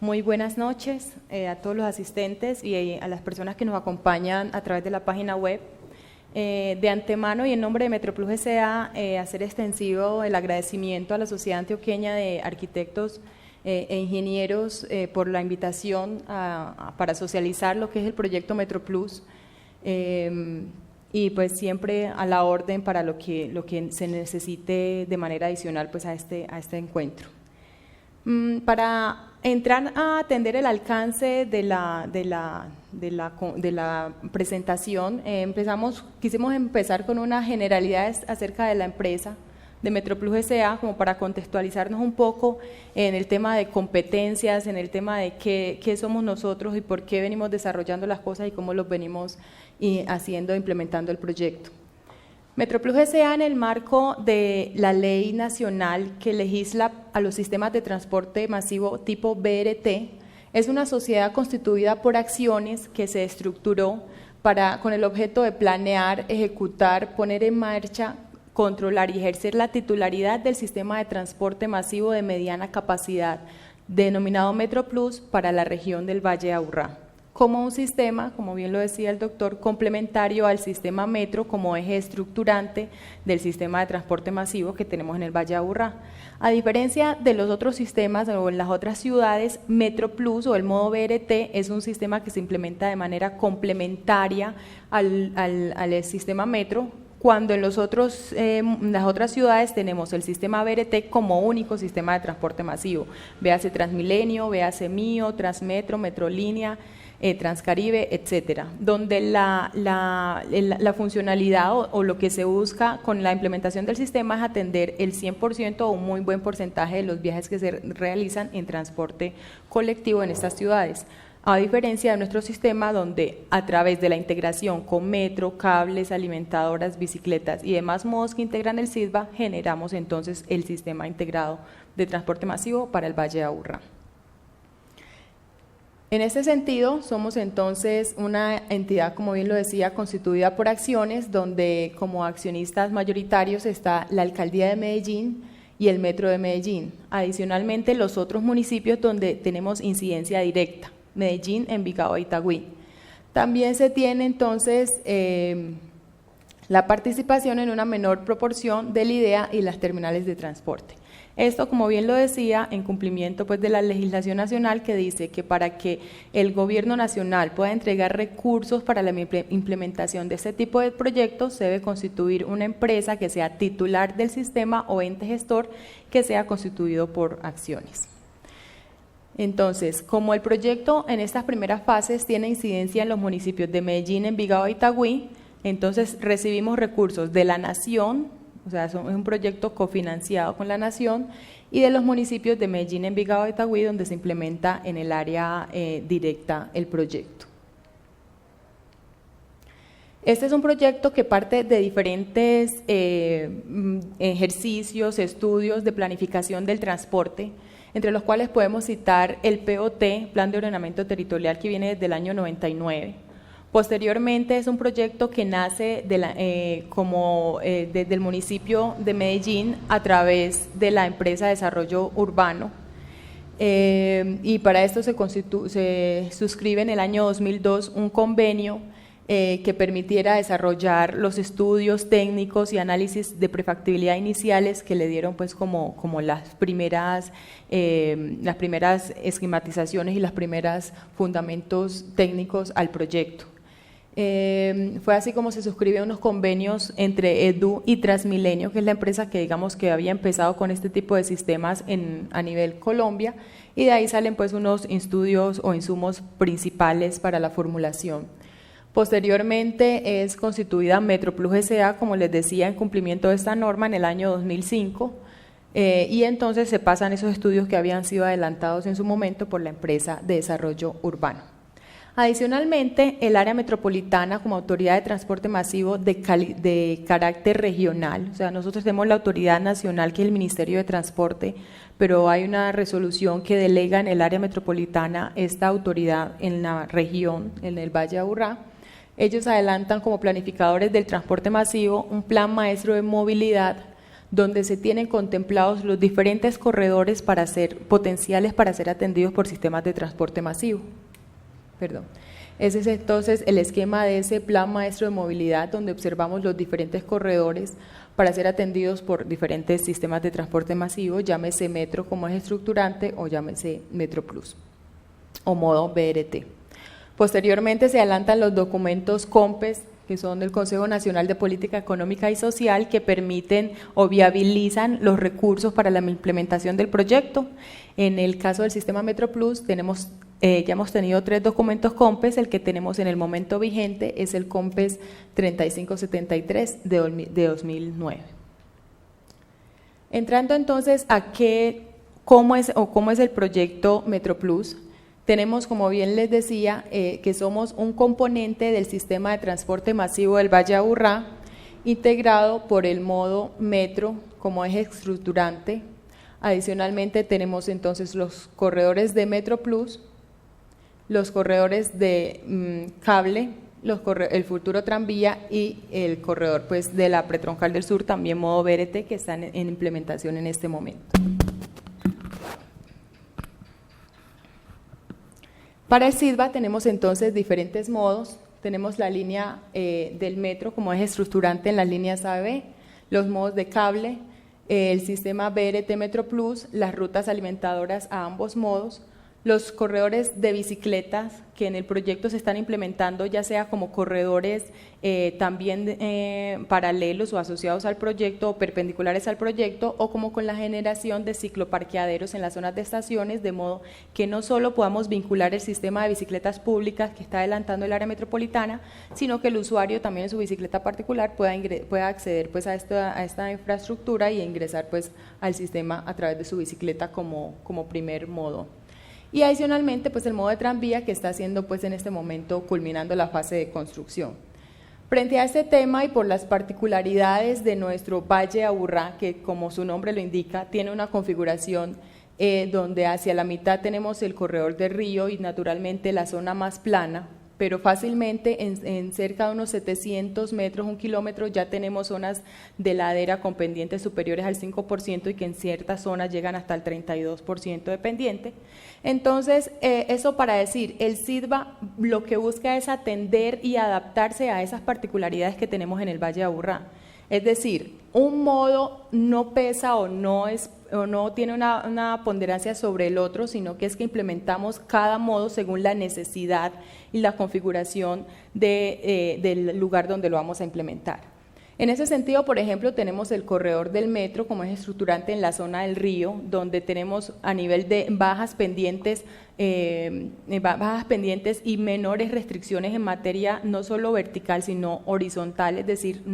Muy buenas noches a todos los asistentes y a las personas que nos acompañan a través de la página web. De antemano y en nombre de Metroplus S.A., hacer extensivo el agradecimiento a la Sociedad Antioqueña de Arquitectos e Ingenieros por la invitación para socializar lo que es el proyecto Metroplus y pues siempre a la orden para lo que se necesite de manera adicional pues a este encuentro. Para entrar a atender el alcance de la presentación, quisimos empezar con unas generalidades acerca de la empresa de Metroplus S.A. como para contextualizarnos un poco en el tema de competencias, en el tema de qué somos nosotros y por qué venimos desarrollando las cosas y cómo los venimos implementando el proyecto. Metroplus S.A. en el marco de la ley nacional que legisla a los sistemas de transporte masivo tipo BRT, es una sociedad constituida por acciones que se estructuró con el objeto de planear, ejecutar, poner en marcha, controlar y ejercer la titularidad del sistema de transporte masivo de mediana capacidad, denominado Metroplus, para la región del Valle de Aburrá, como un sistema, como bien lo decía el doctor, complementario al sistema Metro como eje estructurante del sistema de transporte masivo que tenemos en el Valle de Aburrá. A diferencia de los otros sistemas o en las otras ciudades, Metroplus o el modo BRT es un sistema que se implementa de manera complementaria al sistema Metro, cuando en las otras ciudades tenemos el sistema BRT como único sistema de transporte masivo, véase Transmilenio, véase Mío, Transmetro, Metrolínea, Transcaribe, etcétera, donde la funcionalidad o lo que se busca con la implementación del sistema es atender el 100% o un muy buen porcentaje de los viajes que se realizan en transporte colectivo en estas ciudades, a diferencia de nuestro sistema donde a través de la integración con metro, cables, alimentadoras, bicicletas y demás modos que integran el SISBA, generamos entonces el sistema integrado de transporte masivo para el Valle de Aburrá. En este sentido, somos entonces una entidad, como bien lo decía, constituida por acciones, donde como accionistas mayoritarios está la Alcaldía de Medellín y el Metro de Medellín. Adicionalmente, los otros municipios donde tenemos incidencia directa, Medellín, Envigado e Itagüí. También se tiene entonces la participación en una menor proporción del IDEA y las terminales de transporte. Esto, como bien lo decía, en cumplimiento pues de la legislación nacional que dice que para que el gobierno nacional pueda entregar recursos para la implementación de este tipo de proyectos, se debe constituir una empresa que sea titular del sistema o ente gestor que sea constituido por acciones. Entonces, como el proyecto en estas primeras fases tiene incidencia en los municipios de Medellín, Envigado e Itagüí, entonces recibimos recursos de la Nación, o sea, es un proyecto cofinanciado con la Nación, y de los municipios de Medellín, Envigado e Itagüí, donde se implementa en el área directa el proyecto. Este es un proyecto que parte de diferentes ejercicios, estudios de planificación del transporte, entre los cuales podemos citar el POT, Plan de Ordenamiento Territorial, que viene desde el año 99. Posteriormente es un proyecto que nace desde el municipio de Medellín a través de la empresa de desarrollo urbano y para esto se suscribe en el año 2002 un convenio que permitiera desarrollar los estudios técnicos y análisis de prefactibilidad iniciales que le dieron pues como las primeras esquematizaciones y los primeros fundamentos técnicos al proyecto. Fue así como se suscribieron unos convenios entre EDU y Transmilenio, que es la empresa que digamos que había empezado con este tipo de sistemas a nivel Colombia, y de ahí salen pues unos estudios o insumos principales para la formulación. Posteriormente es constituida Metroplus S.A., como les decía, en cumplimiento de esta norma en el año 2005, y entonces se pasan esos estudios que habían sido adelantados en su momento por la empresa de desarrollo urbano. Adicionalmente, el área metropolitana como autoridad de transporte masivo de carácter regional, o sea, nosotros tenemos la autoridad nacional que es el Ministerio de Transporte, pero hay una resolución que delega en el área metropolitana esta autoridad en la región, en el Valle de Aburrá. Ellos adelantan como planificadores del transporte masivo un plan maestro de movilidad donde se tienen contemplados los diferentes corredores potenciales para ser atendidos por sistemas de transporte masivo. Perdón. Ese es entonces el esquema de ese plan maestro de movilidad, donde observamos los diferentes corredores para ser atendidos por diferentes sistemas de transporte masivo, llámese metro como eje estructurante o llámese Metro Plus o modo BRT. Posteriormente se adelantan los documentos COMPES, que son del Consejo Nacional de Política Económica y Social, que permiten o viabilizan los recursos para la implementación del proyecto. En el caso del sistema Metro Plus ya hemos tenido 3 documentos COMPES, el que tenemos en el momento vigente es el COMPES 3573 de 2009. Entrando entonces a cómo es el proyecto Metro Plus, tenemos, como bien les decía, que somos un componente del sistema de transporte masivo del Valle de Aburrá, integrado por el modo metro como eje estructurante. Adicionalmente tenemos entonces los corredores de Metro Plus, los corredores de cable, el futuro tranvía y el corredor pues, de la pretroncal del sur, también modo BRT, que están en implementación en este momento. Para el SIDVA tenemos entonces diferentes modos. Tenemos la línea del metro como eje estructurante en las líneas A y B, los modos de cable, el sistema BRT Metro Plus, las rutas alimentadoras a ambos modos, los corredores de bicicletas que en el proyecto se están implementando, ya sea como corredores también paralelos o asociados al proyecto o perpendiculares al proyecto, o como con la generación de cicloparqueaderos en las zonas de estaciones, de modo que no solo podamos vincular el sistema de bicicletas públicas que está adelantando el área metropolitana, sino que el usuario también en su bicicleta particular pueda acceder pues, a esta infraestructura y ingresar pues, al sistema a través de su bicicleta como primer modo. Y adicionalmente pues el modo de tranvía que está haciendo pues en este momento culminando la fase de construcción. Frente a este tema y por las particularidades de nuestro Valle de Aburrá, que como su nombre lo indica, tiene una configuración donde hacia la mitad tenemos el corredor del río y naturalmente la zona más plana, pero fácilmente en cerca de unos 700 metros, 1 kilómetro, ya tenemos zonas de ladera con pendientes superiores al 5% y que en ciertas zonas llegan hasta el 32% de pendiente. Entonces, eso para decir, el SIDVA lo que busca es atender y adaptarse a esas particularidades que tenemos en el Valle de Aburrá. Es decir, un modo no pesa o no tiene una ponderancia sobre el otro, sino que es que implementamos cada modo según la necesidad y la configuración del lugar donde lo vamos a implementar. En ese sentido, por ejemplo, tenemos el corredor del metro como eje estructurante en la zona del río, donde tenemos a nivel de bajas pendientes y menores restricciones en materia no solo vertical, sino horizontal, es decir,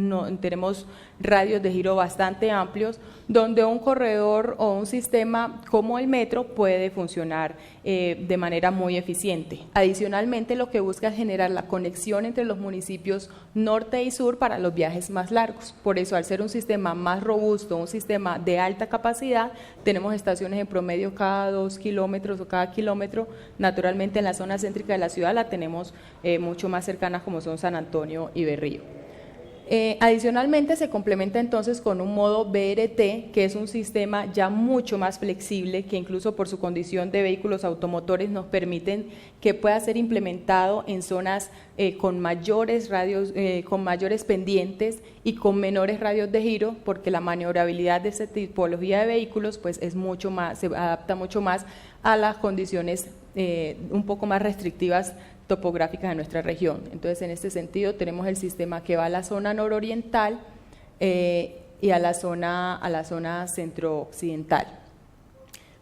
tenemos radios de giro bastante amplios, donde un corredor o un sistema como el metro puede funcionar de manera muy eficiente. Adicionalmente, lo que busca es generar la conexión entre los municipios norte y sur para los viajes más largos. Por eso, al ser un sistema más robusto, un sistema de alta capacidad, tenemos estaciones en promedio cada 2 kilómetros o cada kilómetro. Naturalmente, en la zona céntrica de la ciudad la tenemos mucho más cercanas, como son San Antonio y Berrío. Adicionalmente se complementa entonces con un modo BRT, que es un sistema ya mucho más flexible, que incluso por su condición de vehículos automotores nos permiten que pueda ser implementado en zonas con mayores radios, con mayores pendientes y con menores radios de giro, porque la maniobrabilidad de esta tipología de vehículos pues es mucho más, se adapta mucho más a las condiciones un poco más restrictivas topográficas de nuestra región. Entonces, en este sentido, tenemos el sistema que va a la zona nororiental y a la zona centro-occidental,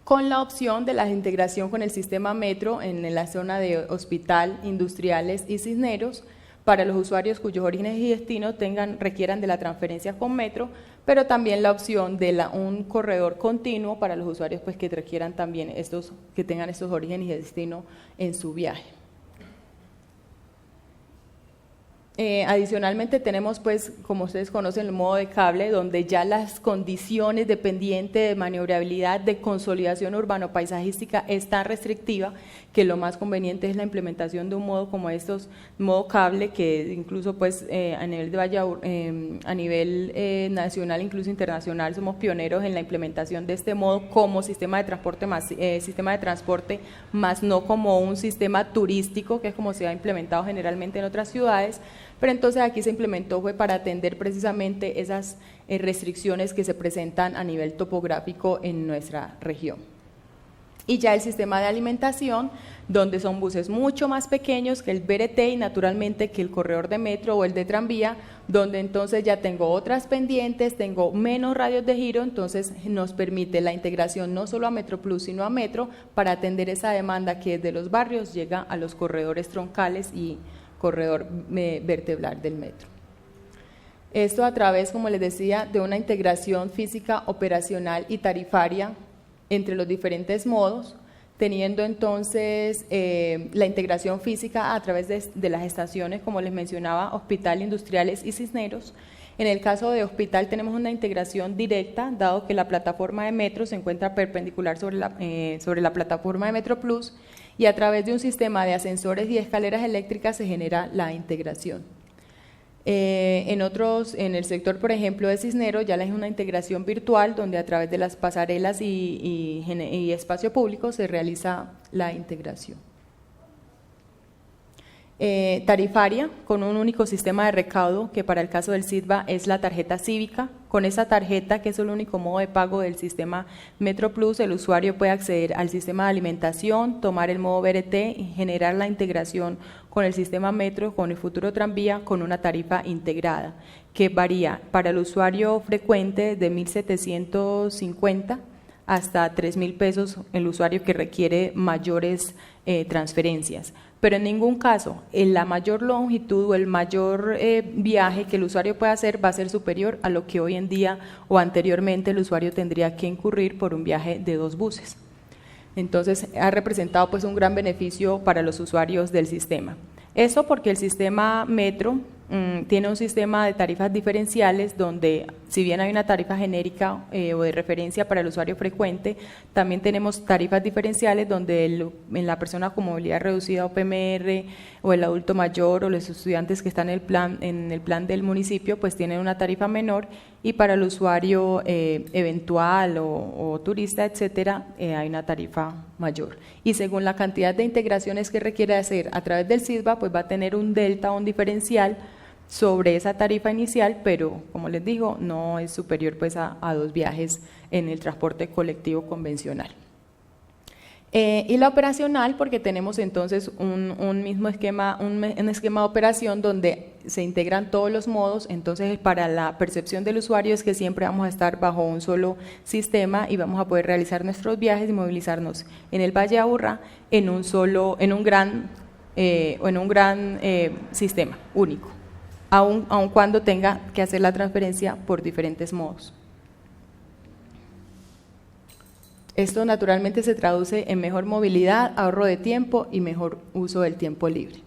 con la opción de la integración con el sistema metro en la zona de Hospital, Industriales y Cisneros, para los usuarios cuyos orígenes y destinos requieran de la transferencia con metro, pero también la opción de un corredor continuo para los usuarios pues, que requieran también que tengan estos orígenes y destino en su viaje. Adicionalmente tenemos, pues, como ustedes conocen, el modo de cable, donde ya las condiciones de pendiente, de maniobrabilidad, de consolidación urbano-paisajística es tan restrictiva que lo más conveniente es la implementación de un modo como estos, modo cable, que incluso pues a nivel de a nivel nacional, incluso internacional, somos pioneros en la implementación de este modo como sistema de transporte más no como un sistema turístico, que es como se ha implementado generalmente en otras ciudades. Pero entonces aquí se implementó fue para atender precisamente esas restricciones que se presentan a nivel topográfico en nuestra región. Y ya el sistema de alimentación, donde son buses mucho más pequeños que el BRT y naturalmente que el corredor de metro o el de tranvía, donde entonces ya tengo otras pendientes, tengo menos radios de giro, entonces nos permite la integración no solo a MetroPlus sino a Metro para atender esa demanda que desde los barrios llega a los corredores troncales y corredor vertebral del metro. Esto a través, como les decía, de una integración física, operacional y tarifaria entre los diferentes modos, teniendo entonces la integración física a través de las estaciones, como les mencionaba, Hospital, Industriales y Cisneros. En el caso de Hospital tenemos una integración directa, dado que la plataforma de metro se encuentra perpendicular sobre la plataforma de MetroPlus, y a través de un sistema de ascensores y escaleras eléctricas se genera la integración. En el sector, por ejemplo, de Cisneros, ya es una integración virtual donde a través de las pasarelas y espacio público se realiza la integración. Tarifaria, con un único sistema de recaudo, que para el caso del SITBA es la tarjeta cívica. Con esa tarjeta, que es el único modo de pago del sistema MetroPlus, el usuario puede acceder al sistema de alimentación, tomar el modo BRT y generar la integración con el sistema Metro, con el futuro tranvía, con una tarifa integrada, que varía para el usuario frecuente de 1.750 hasta 3.000 pesos, el usuario que requiere mayores transferencias. Pero en ningún caso, en la mayor longitud o el mayor viaje que el usuario pueda hacer va a ser superior a lo que hoy en día o anteriormente el usuario tendría que incurrir por un viaje de 2 buses. Entonces, ha representado pues un gran beneficio para los usuarios del sistema. Eso porque el sistema Metro tiene un sistema de tarifas diferenciales donde, si bien hay una tarifa genérica o de referencia para el usuario frecuente, también tenemos tarifas diferenciales donde en la persona con movilidad reducida o PMR o el adulto mayor o los estudiantes que están en el plan del municipio pues tienen una tarifa menor, y para el usuario eventual o turista, etcétera, hay una tarifa mayor. Y según la cantidad de integraciones que requiere hacer a través del SITBA, pues va a tener un delta o un diferencial sobre esa tarifa inicial, pero como les digo, no es superior pues a 2 viajes en el transporte colectivo convencional. Y la operacional, porque tenemos entonces un mismo esquema, un esquema de operación donde se integran todos los modos. Entonces para la percepción del usuario es que siempre vamos a estar bajo un solo sistema y vamos a poder realizar nuestros viajes y movilizarnos en el Valle de Aburrá en un gran sistema único, aun cuando tenga que hacer la transferencia por diferentes modos. Esto naturalmente se traduce en mejor movilidad, ahorro de tiempo y mejor uso del tiempo libre.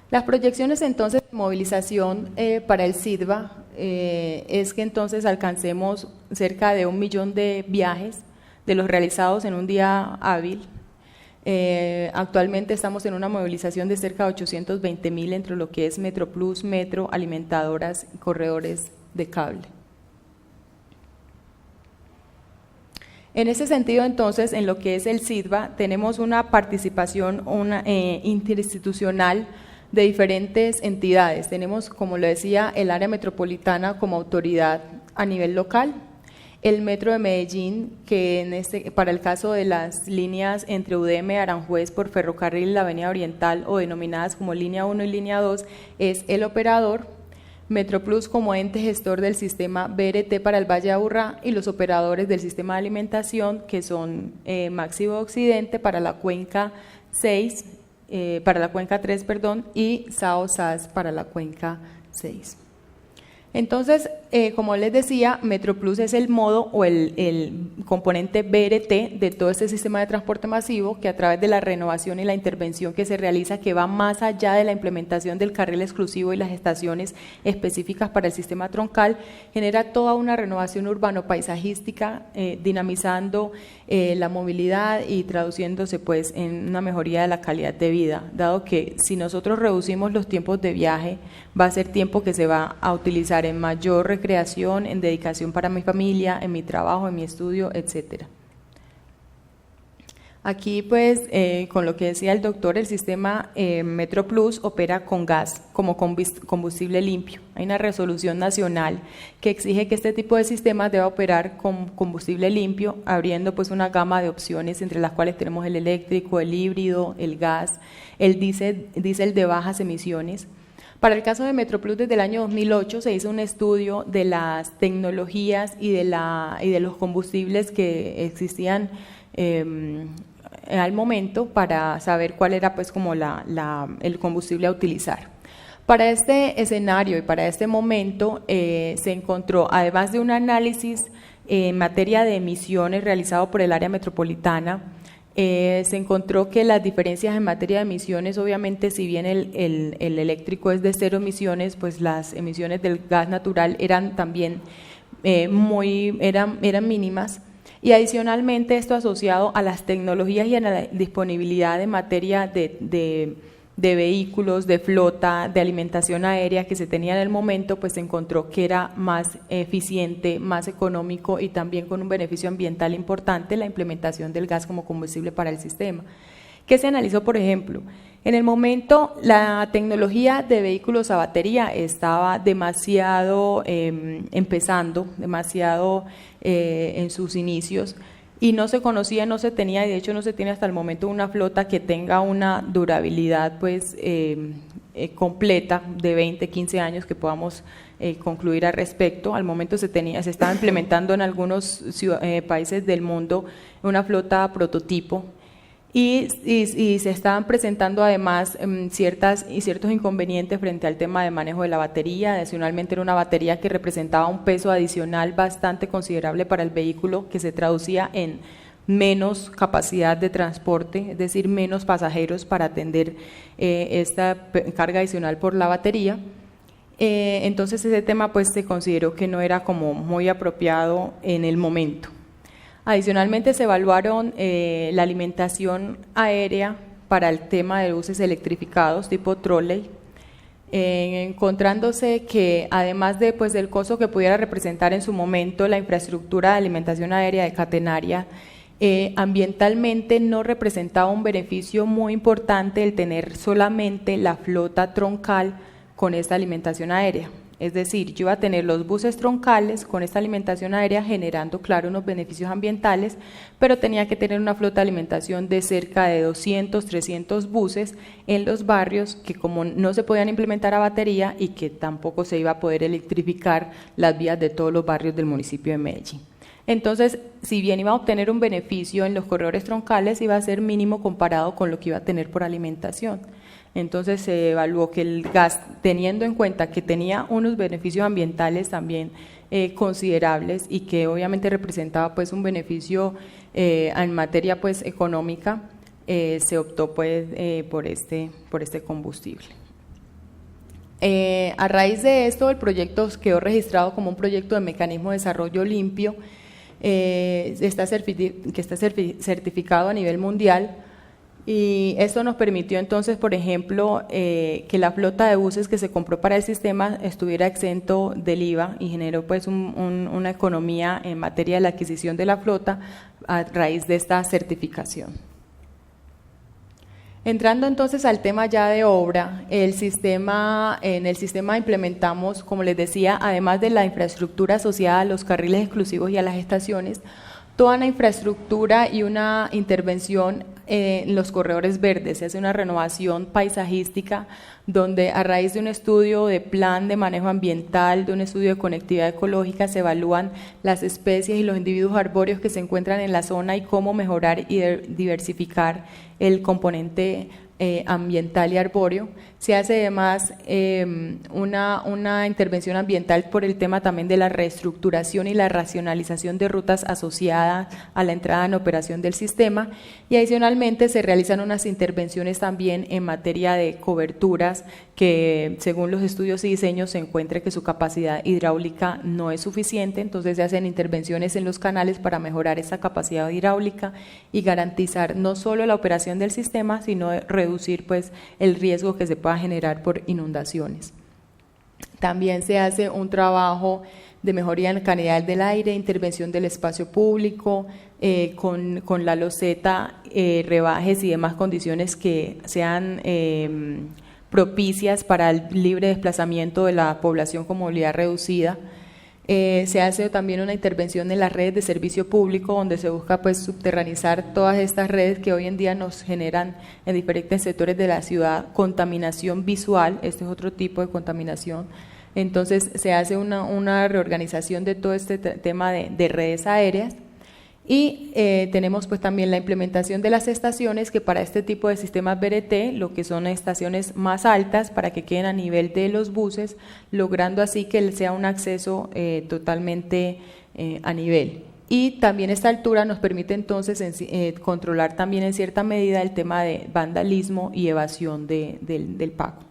Las proyecciones entonces de movilización para el SITBA es que entonces alcancemos cerca de 1 millón de viajes de los realizados en un día hábil. Actualmente estamos en una movilización de cerca de 820.000 entre lo que es MetroPlus, Metro, alimentadoras y corredores de cable. En ese sentido, entonces, en lo que es el SITBA, tenemos una participación interinstitucional de diferentes entidades. Tenemos, como lo decía, el área metropolitana como autoridad a nivel local, el Metro de Medellín, que para el caso de las líneas entre UDM y Aranjuez por ferrocarril, la Avenida Oriental, o denominadas como Línea 1 y Línea 2, es el operador. MetroPlus como ente gestor del sistema BRT para el Valle de Aburrá, y los operadores del sistema de alimentación, que son Máximo Occidente para la cuenca 6, para la cuenca 3, perdón, y SAO SAS para la cuenca 6. Entonces, como les decía, MetroPlus es el modo o el componente BRT de todo este sistema de transporte masivo que a través de la renovación y la intervención que se realiza, que va más allá de la implementación del carril exclusivo y las estaciones específicas para el sistema troncal, genera toda una renovación urbano-paisajística, dinamizando la movilidad y traduciéndose pues en una mejoría de la calidad de vida, dado que si nosotros reducimos los tiempos de viaje, va a ser tiempo que se va a utilizar en mayor recreación, en dedicación para mi familia, en mi trabajo, en mi estudio, etcétera. Aquí pues con lo que decía el doctor, el sistema MetroPlus opera con gas como combustible limpio. Hay una resolución nacional que exige que este tipo de sistemas deba operar con combustible limpio, abriendo pues una gama de opciones entre las cuales tenemos el eléctrico, el híbrido, el gas, el diésel de bajas emisiones. Para el caso de MetroPlus, desde el año 2008 se hizo un estudio de las tecnologías y de los combustibles que existían al momento para saber cuál era pues como el combustible a utilizar. Para este escenario y para este momento se encontró, además de un análisis en materia de emisiones realizado por el área metropolitana, se encontró que las diferencias en materia de emisiones, obviamente si bien el eléctrico es de 0 emisiones, pues las emisiones del gas natural eran también eran mínimas, y adicionalmente esto asociado a las tecnologías y a la disponibilidad en materia de vehículos, de flota, de alimentación aérea que se tenía en el momento, pues se encontró que era más eficiente, más económico y también con un beneficio ambiental importante la implementación del gas como combustible para el sistema. ¿Qué se analizó, por ejemplo? En el momento la tecnología de vehículos a batería estaba demasiado empezando, demasiado en sus inicios, y no se conocía, no se tenía, y de hecho no se tiene hasta el momento una flota que tenga una durabilidad pues completa de 20, 15 años que podamos concluir al respecto. Al momento se estaba implementando en algunos países del mundo una flota prototipo, y se estaban presentando además ciertos inconvenientes frente al tema de manejo de la batería. Adicionalmente era una batería que representaba un peso adicional bastante considerable para el vehículo, que se traducía en menos capacidad de transporte, es decir, menos pasajeros para atender esta carga adicional por la batería. Entonces ese tema pues se consideró que no era como muy apropiado en el momento. Adicionalmente se evaluaron la alimentación aérea para el tema de buses electrificados tipo trolley, encontrándose que además del costo que pudiera representar en su momento la infraestructura de alimentación aérea de catenaria, ambientalmente no representaba un beneficio muy importante el tener solamente la flota troncal con esta alimentación aérea. Es decir, yo iba a tener los buses troncales con esta alimentación aérea generando, claro, unos beneficios ambientales, pero tenía que tener una flota de alimentación de cerca de 200, 300 buses en los barrios que como no se podían implementar a batería y que tampoco se iba a poder electrificar las vías de todos los barrios del municipio de Medellín. Entonces, si bien iba a obtener un beneficio en los corredores troncales, iba a ser mínimo comparado con lo que iba a tener por alimentación. Entonces se evaluó que el gas, teniendo en cuenta que tenía unos beneficios ambientales también considerables y que obviamente representaba pues un beneficio en materia pues económica, se optó pues por este combustible. A raíz de esto el proyecto quedó registrado como un proyecto de mecanismo de desarrollo limpio que está certificado a nivel mundial. Y esto nos permitió entonces, por ejemplo, que la flota de buses que se compró para el sistema estuviera exento del IVA y generó pues una economía en materia de la adquisición de la flota a raíz de esta certificación. Entrando entonces al tema ya de obra, en el sistema implementamos, como les decía, además de la infraestructura asociada a los carriles exclusivos y a las estaciones, toda una infraestructura y una intervención en los corredores verdes. Se hace una renovación paisajística donde a raíz de un estudio de plan de manejo ambiental, de un estudio de conectividad ecológica, se evalúan las especies y los individuos arbóreos que se encuentran en la zona y cómo mejorar y diversificar el componente ambiental y arbóreo. Se hace además una intervención ambiental por el tema también de la reestructuración y la racionalización de rutas asociadas a la entrada en operación del sistema, y adicionalmente se realizan unas intervenciones también en materia de coberturas que según los estudios y diseños se encuentre que su capacidad hidráulica no es suficiente, entonces se hacen intervenciones en los canales para mejorar esa capacidad hidráulica y garantizar no solo la operación del sistema, sino reducir pues el riesgo que se pueda generar por inundaciones. También se hace un trabajo de mejoría en la calidad del aire, intervención del espacio público, con la loseta, rebajes y demás condiciones que sean propicias para el libre desplazamiento de la población con movilidad reducida. Se hace también una intervención en las redes de servicio público, donde se busca pues subterranizar todas estas redes que hoy en día nos generan en diferentes sectores de la ciudad contaminación visual. Este es otro tipo de contaminación. Entonces se hace una reorganización de todo este tema de redes aéreas. Y tenemos pues también la implementación de las estaciones, que para este tipo de sistemas BRT, lo que son estaciones más altas para que queden a nivel de los buses, logrando así que sea un acceso totalmente a nivel. Y también esta altura nos permite entonces controlar también en cierta medida el tema de vandalismo y evasión del pago.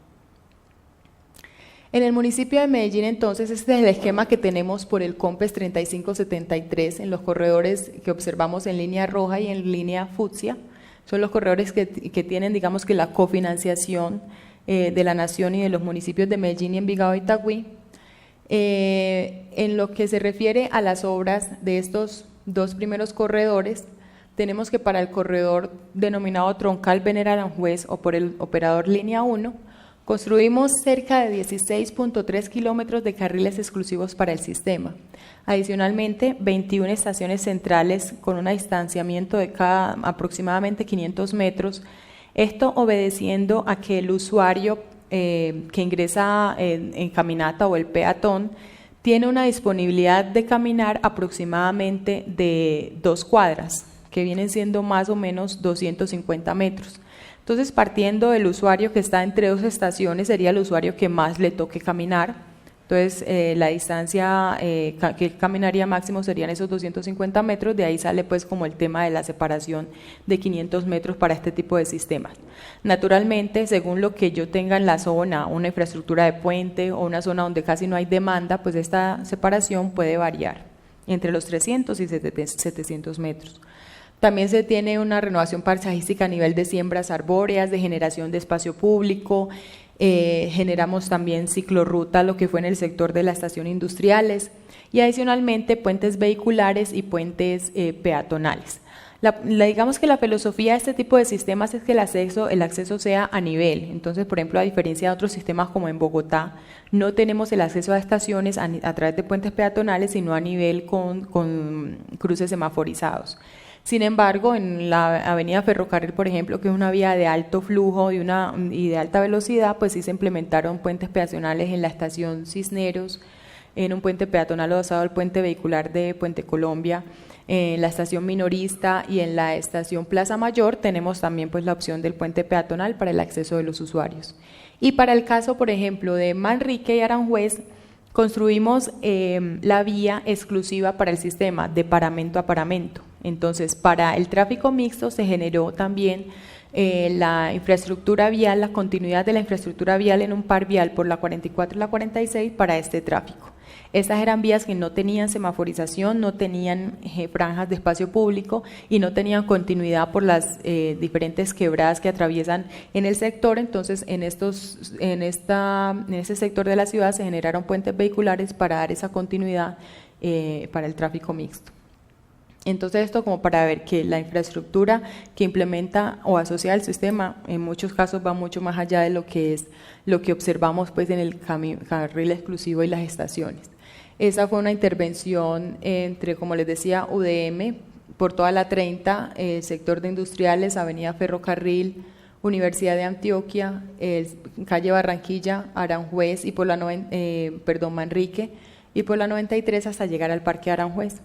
En el municipio de Medellín, entonces, este es el esquema que tenemos por el COMPES 3573 en los corredores que observamos en línea roja y en línea fucsia. Son los corredores que tienen, digamos que la cofinanciación de la Nación y de los municipios de Medellín y Envigado y Itagüí. En lo que se refiere a las obras de estos dos primeros corredores, tenemos que para el corredor denominado Troncal Venera Aranjuez o por el operador línea 1, construimos cerca de 16.3 kilómetros de carriles exclusivos para el sistema. Adicionalmente, 21 estaciones centrales con un distanciamiento de cada aproximadamente 500 metros, esto obedeciendo a que el usuario que ingresa en caminata o el peatón tiene una disponibilidad de caminar aproximadamente de 2 cuadras, que vienen siendo más o menos 250 metros. Entonces, partiendo del usuario que está entre dos estaciones, sería el usuario que más le toque caminar. Entonces, la distancia que caminaría máximo serían esos 250 metros, de ahí sale pues como el tema de la separación de 500 metros para este tipo de sistemas. Naturalmente, según lo que yo tenga en la zona, una infraestructura de puente o una zona donde casi no hay demanda, pues esta separación puede variar entre los 300 y 700 metros. También se tiene una renovación paisajística a nivel de siembras arbóreas, de generación de espacio público, generamos también ciclorruta, lo que fue en el sector de la estación industriales, y adicionalmente puentes vehiculares y puentes peatonales. Digamos que la filosofía de este tipo de sistemas es que el acceso sea a nivel. Entonces, por ejemplo, a diferencia de otros sistemas como en Bogotá, no tenemos el acceso a estaciones a través de puentes peatonales, sino a nivel con cruces semaforizados. Sin embargo, en la avenida Ferrocarril, por ejemplo, que es una vía de alto flujo y de alta velocidad, pues sí se implementaron puentes peatonales en la estación Cisneros, en un puente peatonal adosado al puente vehicular de Puente Colombia, en la estación Minorista y en la estación Plaza Mayor tenemos también pues la opción del puente peatonal para el acceso de los usuarios. Y para el caso, por ejemplo, de Manrique y Aranjuez, construimos la vía exclusiva para el sistema de paramento a paramento. Entonces, para el tráfico mixto se generó también la infraestructura vial, la continuidad de la infraestructura vial en un par vial por la 44 y la 46 para este tráfico. Estas eran vías que no tenían semaforización, no tenían franjas de espacio público y no tenían continuidad por las diferentes quebradas que atraviesan en el sector. Entonces, en ese sector de la ciudad se generaron puentes vehiculares para dar esa continuidad para el tráfico mixto. Entonces, esto como para ver que la infraestructura que implementa o asocia el sistema en muchos casos va mucho más allá de lo que observamos pues en el carril exclusivo y las estaciones. Esa fue una intervención entre, como les decía, UDM, por toda la 30, el sector de industriales, avenida Ferrocarril, Universidad de Antioquia, calle Barranquilla, Aranjuez y por la Manrique, y por la 93 hasta llegar al Parque Aranjuez.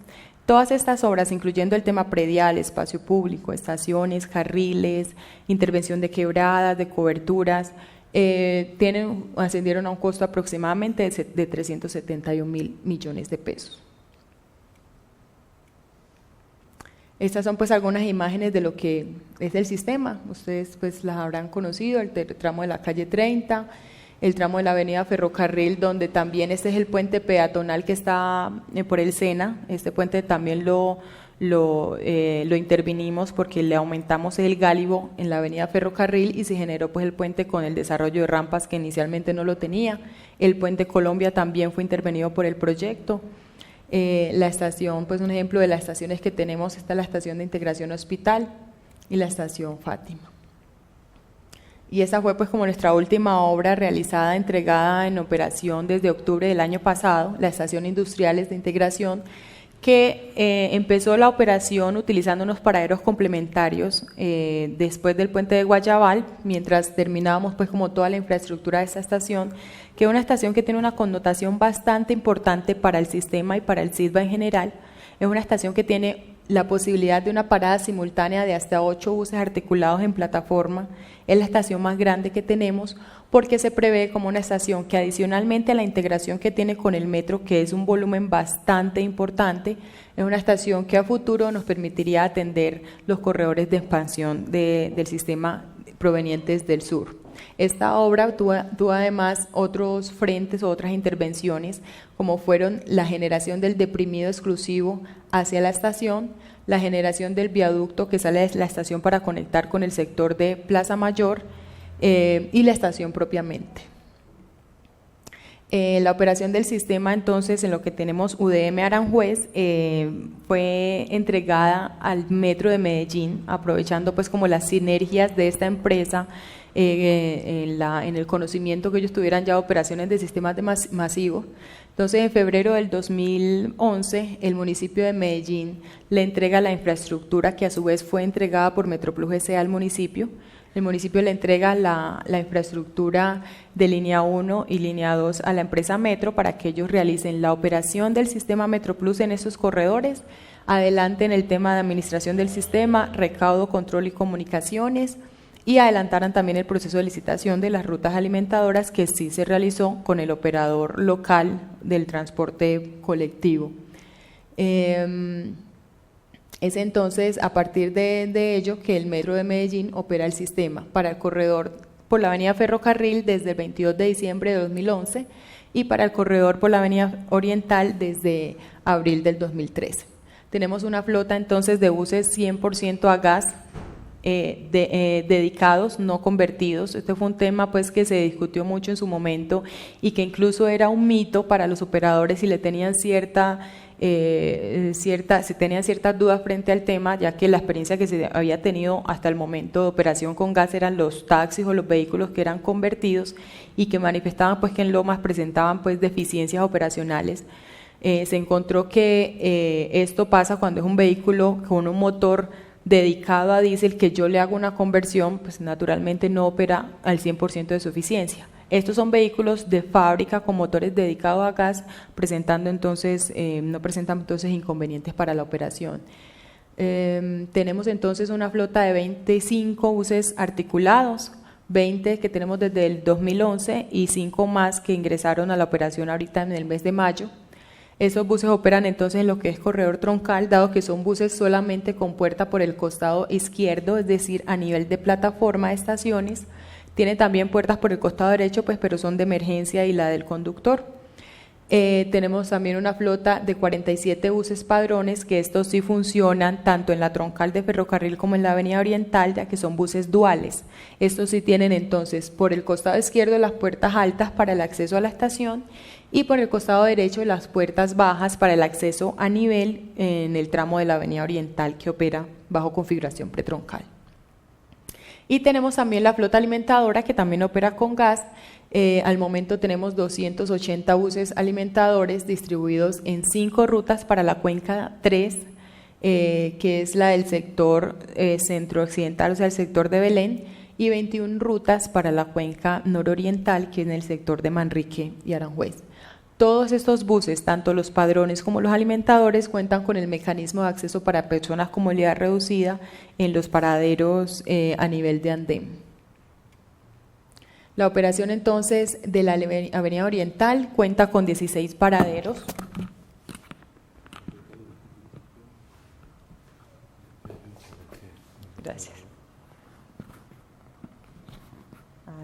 Todas estas obras, incluyendo el tema predial, espacio público, estaciones, carriles, intervención de quebradas, de coberturas, ascendieron a un costo aproximadamente de 371.000 millones de pesos. Estas son pues algunas imágenes de lo que es el sistema, ustedes pues las habrán conocido, el tramo de la calle 30, el tramo de la avenida Ferrocarril, donde también este es el puente peatonal que está por el Sena. Este puente también lo intervinimos porque le aumentamos el gálibo en la avenida Ferrocarril y se generó pues el puente con el desarrollo de rampas que inicialmente no lo tenía. El puente Colombia también fue intervenido por el proyecto. La estación, pues un ejemplo de las estaciones que tenemos, está la estación de integración Hospital y la estación Fátima. Y esa fue pues como nuestra última obra realizada, entregada en operación desde octubre del año pasado, la estación Industriales de Integración, que empezó la operación utilizando unos paraderos complementarios después del puente de Guayabal, mientras terminábamos pues como toda la infraestructura de esta estación, que es una estación que tiene una connotación bastante importante para el sistema y para el SISBA en general. Es una estación que tiene la posibilidad de una parada simultánea de hasta 8 buses articulados en plataforma. Es la estación más grande que tenemos porque se prevé como una estación que, adicionalmente a la integración que tiene con el metro, que es un volumen bastante importante, es una estación que a futuro nos permitiría atender los corredores de expansión del sistema provenientes del sur. Esta obra tuvo además otros frentes o otras intervenciones, como fueron la generación del deprimido exclusivo hacia la estación, la generación del viaducto que sale de la estación para conectar con el sector de Plaza Mayor y la estación propiamente. La operación del sistema, entonces, en lo que tenemos UDM Aranjuez, fue entregada al Metro de Medellín, aprovechando pues como las sinergias de esta empresa en el conocimiento que ellos tuvieran ya operaciones de sistemas masivos. Entonces, en febrero del 2011, el municipio de Medellín le entrega la infraestructura que a su vez fue entregada por Metroplus S.A. al municipio. El municipio le entrega la infraestructura de línea 1 y línea 2 a la empresa Metro para que ellos realicen la operación del sistema Metroplus en esos corredores, adelanten el tema de administración del sistema, recaudo, control y comunicaciones, y adelantaran también el proceso de licitación de las rutas alimentadoras que sí se realizó con el operador local del transporte colectivo. Es entonces a partir de ello que el Metro de Medellín opera el sistema para el corredor por la avenida Ferrocarril desde el 22 de diciembre de 2011 y para el corredor por la avenida Oriental desde abril del 2013. Tenemos una flota entonces de buses 100% a gas, dedicados, no convertidos. Este fue un tema pues que se discutió mucho en su momento y que incluso era un mito para los operadores y le tenían ciertas dudas frente al tema, ya que la experiencia que se había tenido hasta el momento de operación con gas eran los taxis o los vehículos que eran convertidos y que manifestaban pues que en Lomas presentaban pues deficiencias operacionales. Se encontró que esto pasa cuando es un vehículo con un motor dedicado a diésel, que yo le hago una conversión, pues naturalmente no opera al 100% de su eficiencia. Estos son vehículos de fábrica con motores dedicados a gas, no presentan entonces inconvenientes para la operación. Tenemos entonces una flota de 25 buses articulados, 20 que tenemos desde el 2011 y 5 más que ingresaron a la operación ahorita en el mes de mayo. Esos buses operan entonces en lo que es corredor troncal, dado que son buses solamente con puerta por el costado izquierdo, es decir, a nivel de plataforma de estaciones. Tiene también puertas por el costado derecho, pues, pero son de emergencia y la del conductor. Tenemos también una flota de 47 buses padrones, que estos sí funcionan tanto en la troncal de Ferrocarril como en la avenida Oriental, ya que son buses duales. Estos sí tienen entonces por el costado izquierdo las puertas altas para el acceso a la estación y por el costado derecho las puertas bajas para el acceso a nivel en el tramo de la avenida Oriental, que opera bajo configuración pretroncal. Y tenemos también la flota alimentadora, que también opera con gas. Al momento tenemos 280 buses alimentadores distribuidos en 5 rutas para la cuenca 3, que es la del sector centro-occidental, o sea, el sector de Belén, y 21 rutas para la cuenca nororiental, que es en el sector de Manrique y Aranjuez. Todos estos buses, tanto los padrones como los alimentadores, cuentan con el mecanismo de acceso para personas con movilidad reducida en los paraderos a nivel de andén. La operación entonces de la Avenida Oriental cuenta con 16 paraderos. Gracias.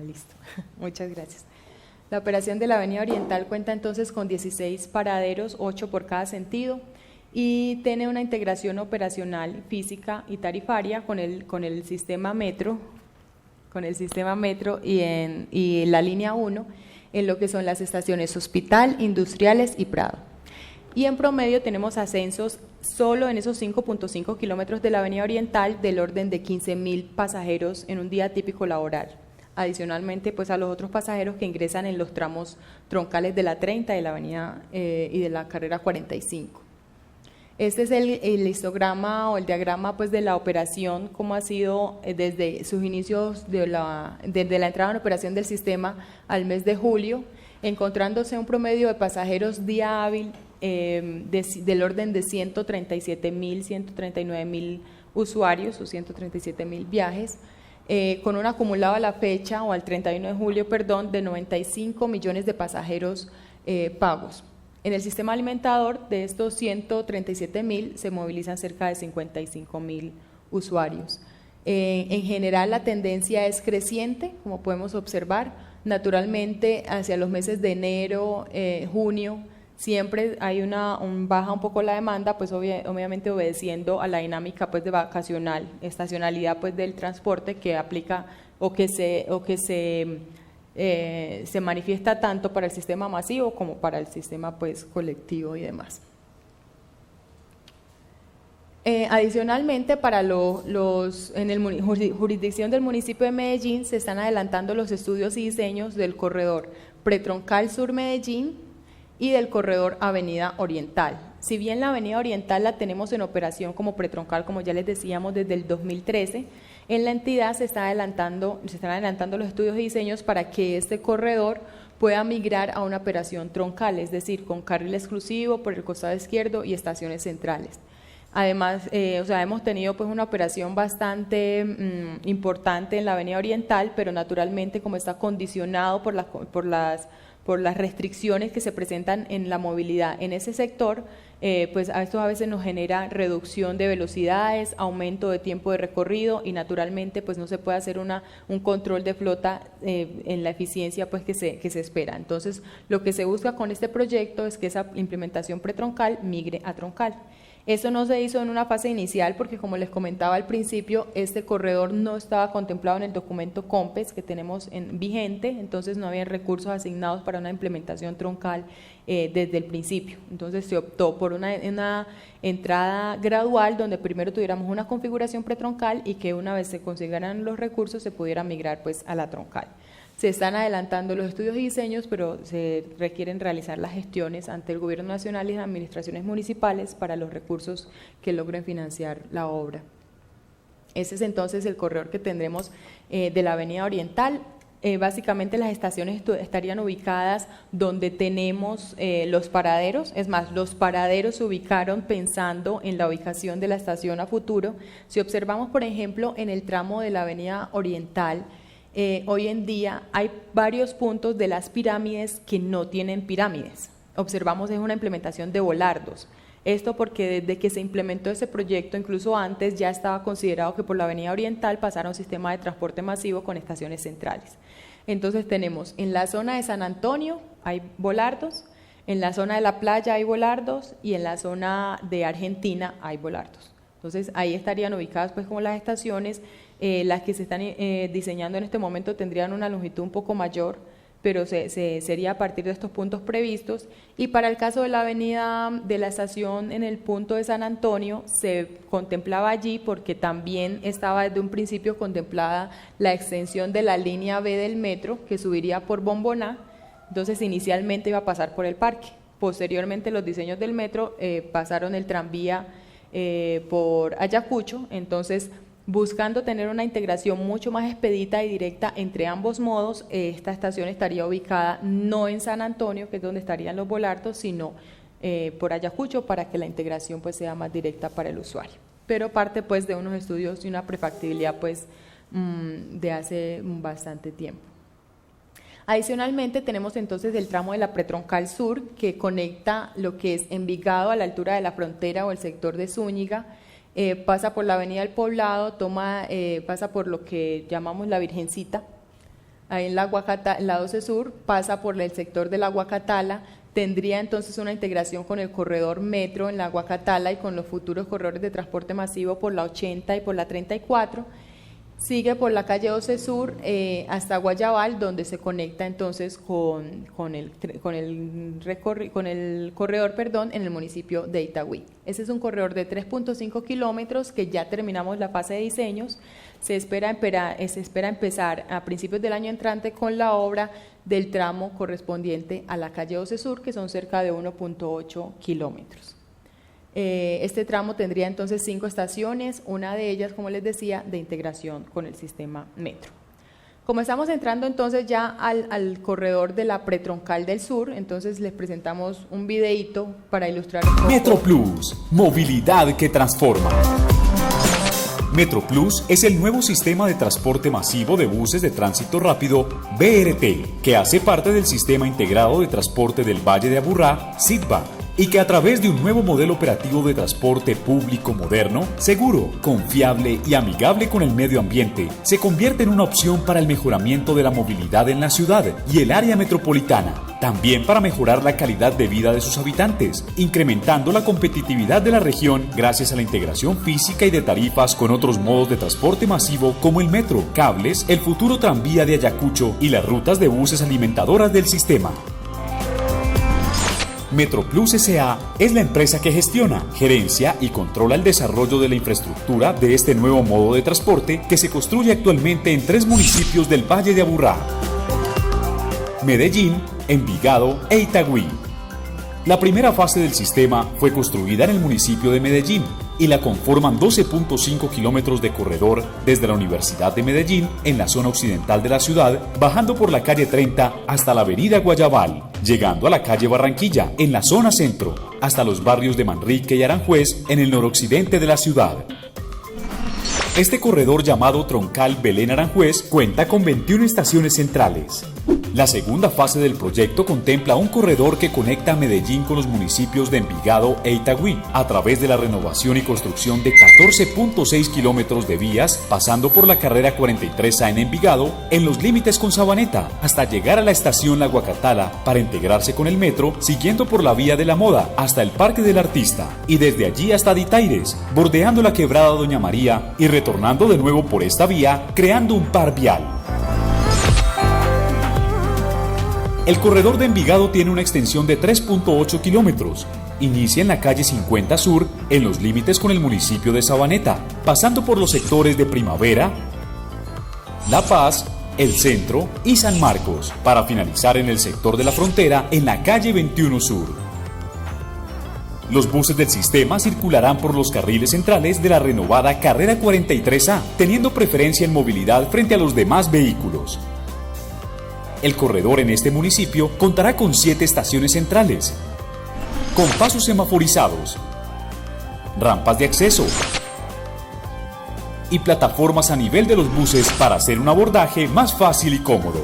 Listo. Muchas gracias. La operación de la Avenida Oriental cuenta entonces con 16 paraderos, 8 por cada sentido, y tiene una integración operacional, física y tarifaria con el sistema metro, y la línea 1 en lo que son las estaciones Hospital, Industriales y Prado. Y en promedio tenemos ascensos solo en esos 5.5 kilómetros de la Avenida Oriental del orden de 15.000 pasajeros en un día típico laboral. Adicionalmente, pues a los otros pasajeros que ingresan en los tramos troncales de la 30 de la avenida y de la carrera 45. Este es el histograma o el diagrama pues de la operación, cómo ha sido desde sus inicios, desde la entrada en operación del sistema al mes de julio, encontrándose un promedio de pasajeros día hábil del orden de 137.000, 139.000 usuarios o 137.000 viajes, con un acumulado a la fecha o al 31 de julio, perdón, de 95 millones de pasajeros pagos. En el sistema alimentador, de estos 137.000 se movilizan cerca de 55.000 usuarios. En general la tendencia es creciente, como podemos observar, naturalmente hacia los meses de enero, junio, siempre hay baja un poco la demanda, pues obviamente obedeciendo a la dinámica pues de vacacional, estacionalidad pues del transporte que aplica o que se manifiesta tanto para el sistema masivo como para el sistema pues colectivo y demás. Adicionalmente, para en la jurisdicción del municipio de Medellín se están adelantando los estudios y diseños del corredor Pretroncal Sur Medellín y del corredor Avenida Oriental. Si bien la Avenida Oriental la tenemos en operación como pretroncal, como ya les decíamos, desde el 2013, en la entidad se están adelantando los estudios y diseños para que este corredor pueda migrar a una operación troncal, es decir, con carril exclusivo por el costado izquierdo y estaciones centrales. Además, hemos tenido pues una operación bastante importante en la Avenida Oriental, pero naturalmente como está condicionado por las restricciones que se presentan en la movilidad en ese sector, pues esto a veces nos genera reducción de velocidades, aumento de tiempo de recorrido y naturalmente pues no se puede hacer un control de flota en la eficiencia pues que se espera. Entonces, lo que se busca con este proyecto es que esa implementación pretroncal migre a troncal. Eso no se hizo en una fase inicial porque, como les comentaba al principio, este corredor no estaba contemplado en el documento COMPES que tenemos vigente, entonces no había recursos asignados para una implementación troncal desde el principio. Entonces se optó por una entrada gradual donde primero tuviéramos una configuración pretroncal y que una vez se consiguieran los recursos se pudiera migrar pues a la troncal. Se están adelantando los estudios y diseños, pero se requieren realizar las gestiones ante el Gobierno Nacional y las administraciones municipales para los recursos que logren financiar la obra. Ese es entonces el corredor que tendremos de la Avenida Oriental. Básicamente las estaciones estarían ubicadas donde tenemos los paraderos, es más, los paraderos se ubicaron pensando en la ubicación de la estación a futuro. Si observamos, por ejemplo, en el tramo de la Avenida Oriental, hoy en día hay varios puntos de las pirámides que no tienen pirámides. Observamos es una implementación de volardos. Esto porque desde que se implementó ese proyecto, incluso antes, ya estaba considerado que por la Avenida Oriental pasara un sistema de transporte masivo con estaciones centrales. Entonces tenemos en la zona de San Antonio hay volardos, en la zona de la playa hay volardos y en la zona de Argentina hay volardos. Entonces ahí estarían ubicadas pues como las estaciones. Las que se están diseñando en este momento tendrían una longitud un poco mayor, pero sería a partir de estos puntos previstos. Y para el caso de la avenida de la estación en el punto de San Antonio, se contemplaba allí porque también estaba desde un principio contemplada la extensión de la línea B del metro que subiría por Bomboná, entonces inicialmente iba a pasar por el parque. Posteriormente los diseños del metro pasaron el tranvía por Ayacucho, entonces Buscando tener una integración mucho más expedita y directa entre ambos modos, esta estación estaría ubicada no en San Antonio, que es donde estarían los Volartos, sino por Ayacucho, para que la integración pues sea más directa para el usuario. Pero parte pues de unos estudios y una prefactibilidad pues de hace bastante tiempo. Adicionalmente tenemos entonces el tramo de la Pretroncal Sur, que conecta lo que es Envigado a la altura de la frontera o el sector de Zúñiga, pasa por la avenida del Poblado, pasa por lo que llamamos la Virgencita, ahí en la 12 Sur, pasa por el sector de la Guacatala, tendría entonces una integración con el corredor metro en la Guacatala y con los futuros corredores de transporte masivo por la 80 y por la 34, sigue por la calle 12 Sur hasta Guayabal, donde se conecta entonces con el corredor en el municipio de Itagüí. Ese es un corredor de 3.5 kilómetros que ya terminamos la fase de diseños. Se espera empezar a principios del año entrante con la obra del tramo correspondiente a la calle 12 Sur, que son cerca de 1.8 kilómetros. Este tramo tendría entonces 5 estaciones, una de ellas, como les decía, de integración con el sistema metro. Como estamos entrando entonces ya al corredor de la Pretroncal del Sur, entonces les presentamos un videíto para ilustrar un poco. MetroPlus, movilidad que transforma. MetroPlus es el nuevo sistema de transporte masivo de buses de tránsito rápido BRT, que hace parte del Sistema Integrado de Transporte del Valle de Aburrá, SITVA, y que a través de un nuevo modelo operativo de transporte público moderno, seguro, confiable y amigable con el medio ambiente, se convierte en una opción para el mejoramiento de la movilidad en la ciudad y el área metropolitana, también para mejorar la calidad de vida de sus habitantes, incrementando la competitividad de la región gracias a la integración física y de tarifas con otros modos de transporte masivo como el metro, cables, el futuro tranvía de Ayacucho y las rutas de buses alimentadoras del sistema. MetroPlus S.A. es la empresa que gestiona, gerencia y controla el desarrollo de la infraestructura de este nuevo modo de transporte que se construye actualmente en 3 municipios del Valle de Aburrá: Medellín, Envigado e Itagüí. La primera fase del sistema fue construida en el municipio de Medellín y la conforman 12.5 kilómetros de corredor desde la Universidad de Medellín en la zona occidental de la ciudad, bajando por la calle 30 hasta la avenida Guayabal, llegando a la calle Barranquilla en la zona centro, hasta los barrios de Manrique y Aranjuez en el noroccidente de la ciudad. Este corredor llamado Troncal Belén Aranjuez cuenta con 21 estaciones centrales. La segunda fase del proyecto contempla un corredor que conecta a Medellín con los municipios de Envigado e Itagüí a través de la renovación y construcción de 14.6 kilómetros de vías, pasando por la carrera 43A en Envigado, en los límites con Sabaneta, hasta llegar a la estación La Guacatala para integrarse con el metro, siguiendo por la vía de la Moda hasta el Parque del Artista y desde allí hasta Ditaires, bordeando la quebrada Doña María y retornando de nuevo por esta vía, creando un par vial. El corredor de Envigado tiene una extensión de 3.8 kilómetros. Inicia en la calle 50 Sur, en los límites con el municipio de Sabaneta, pasando por los sectores de Primavera, La Paz, El Centro y San Marcos, para finalizar en el sector de la frontera, en la calle 21 Sur. Los buses del sistema circularán por los carriles centrales de la renovada carrera 43A, teniendo preferencia en movilidad frente a los demás vehículos. El corredor en este municipio contará con 7 estaciones centrales, con pasos semaforizados, rampas de acceso y plataformas a nivel de los buses para hacer un abordaje más fácil y cómodo.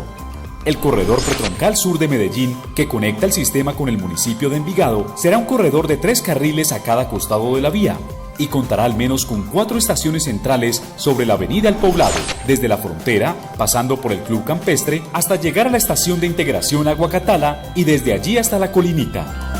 El corredor Pretroncal Sur de Medellín, que conecta el sistema con el municipio de Envigado, será un corredor de 3 carriles a cada costado de la vía y contará al menos con 4 estaciones centrales sobre la avenida El Poblado, desde la frontera, pasando por el Club Campestre, hasta llegar a la estación de integración a Guacatala y desde allí hasta La Colinita.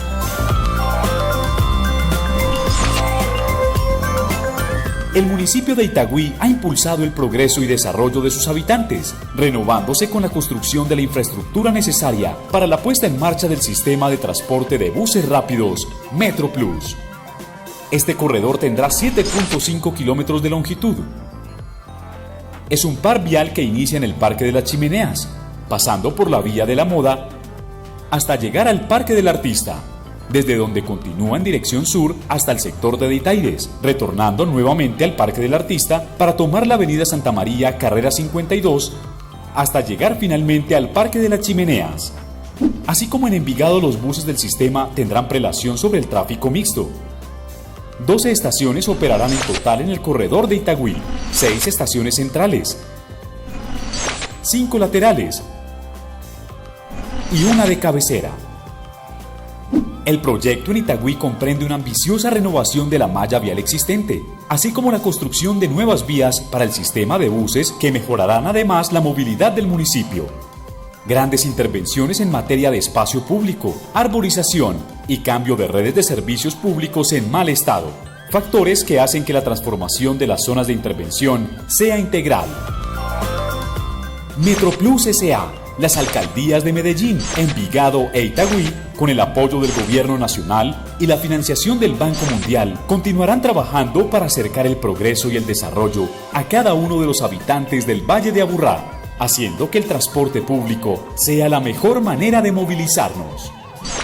El municipio de Itagüí ha impulsado el progreso y desarrollo de sus habitantes, renovándose con la construcción de la infraestructura necesaria para la puesta en marcha del sistema de transporte de buses rápidos MetroPlus. Este corredor tendrá 7.5 kilómetros de longitud. Es un par vial que inicia en el Parque de las Chimeneas, pasando por la vía de la Moda hasta llegar al Parque del Artista, desde donde continúa en dirección sur hasta el sector de Deitaires, retornando nuevamente al Parque del Artista para tomar la avenida Santa María, carrera 52, hasta llegar finalmente al Parque de las Chimeneas. Así como en Envigado, los buses del sistema tendrán prelación sobre el tráfico mixto. 12 estaciones operarán en total en el corredor de Itagüí, 6 estaciones centrales, 5 laterales y una de cabecera. El proyecto en Itagüí comprende una ambiciosa renovación de la malla vial existente, así como la construcción de nuevas vías para el sistema de buses que mejorarán además la movilidad del municipio. Grandes intervenciones en materia de espacio público, arborización y cambio de redes de servicios públicos en mal estado, factores que hacen que la transformación de las zonas de intervención sea integral. Metroplus S.A., las alcaldías de Medellín, Envigado e Itagüí, con el apoyo del Gobierno Nacional y la financiación del Banco Mundial, continuarán trabajando para acercar el progreso y el desarrollo a cada uno de los habitantes del Valle de Aburrá, haciendo que el transporte público sea la mejor manera de movilizarnos.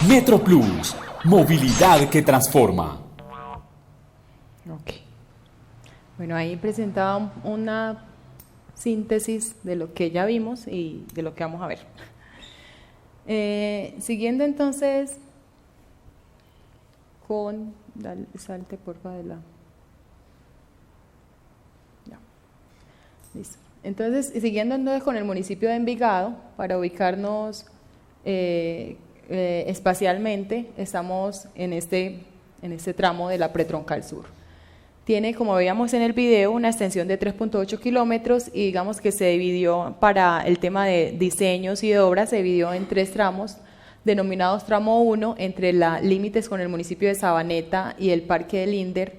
Metroplus, movilidad que transforma. Ok. Bueno, ahí presentaba una síntesis de lo que ya vimos y de lo que vamos a ver. Siguiendo entonces con, dale, salte porfa de la, ya, listo. Entonces, siguiendo entonces con el municipio de Envigado, para ubicarnos espacialmente, estamos en este tramo de la Pretroncal Sur. Tiene, como veíamos en el video, una extensión de 3.8 kilómetros y digamos que se dividió para el tema de diseños y de obras, se dividió en 3 tramos, denominados tramo 1, entre límites con el municipio de Sabaneta y el Parque del Linder,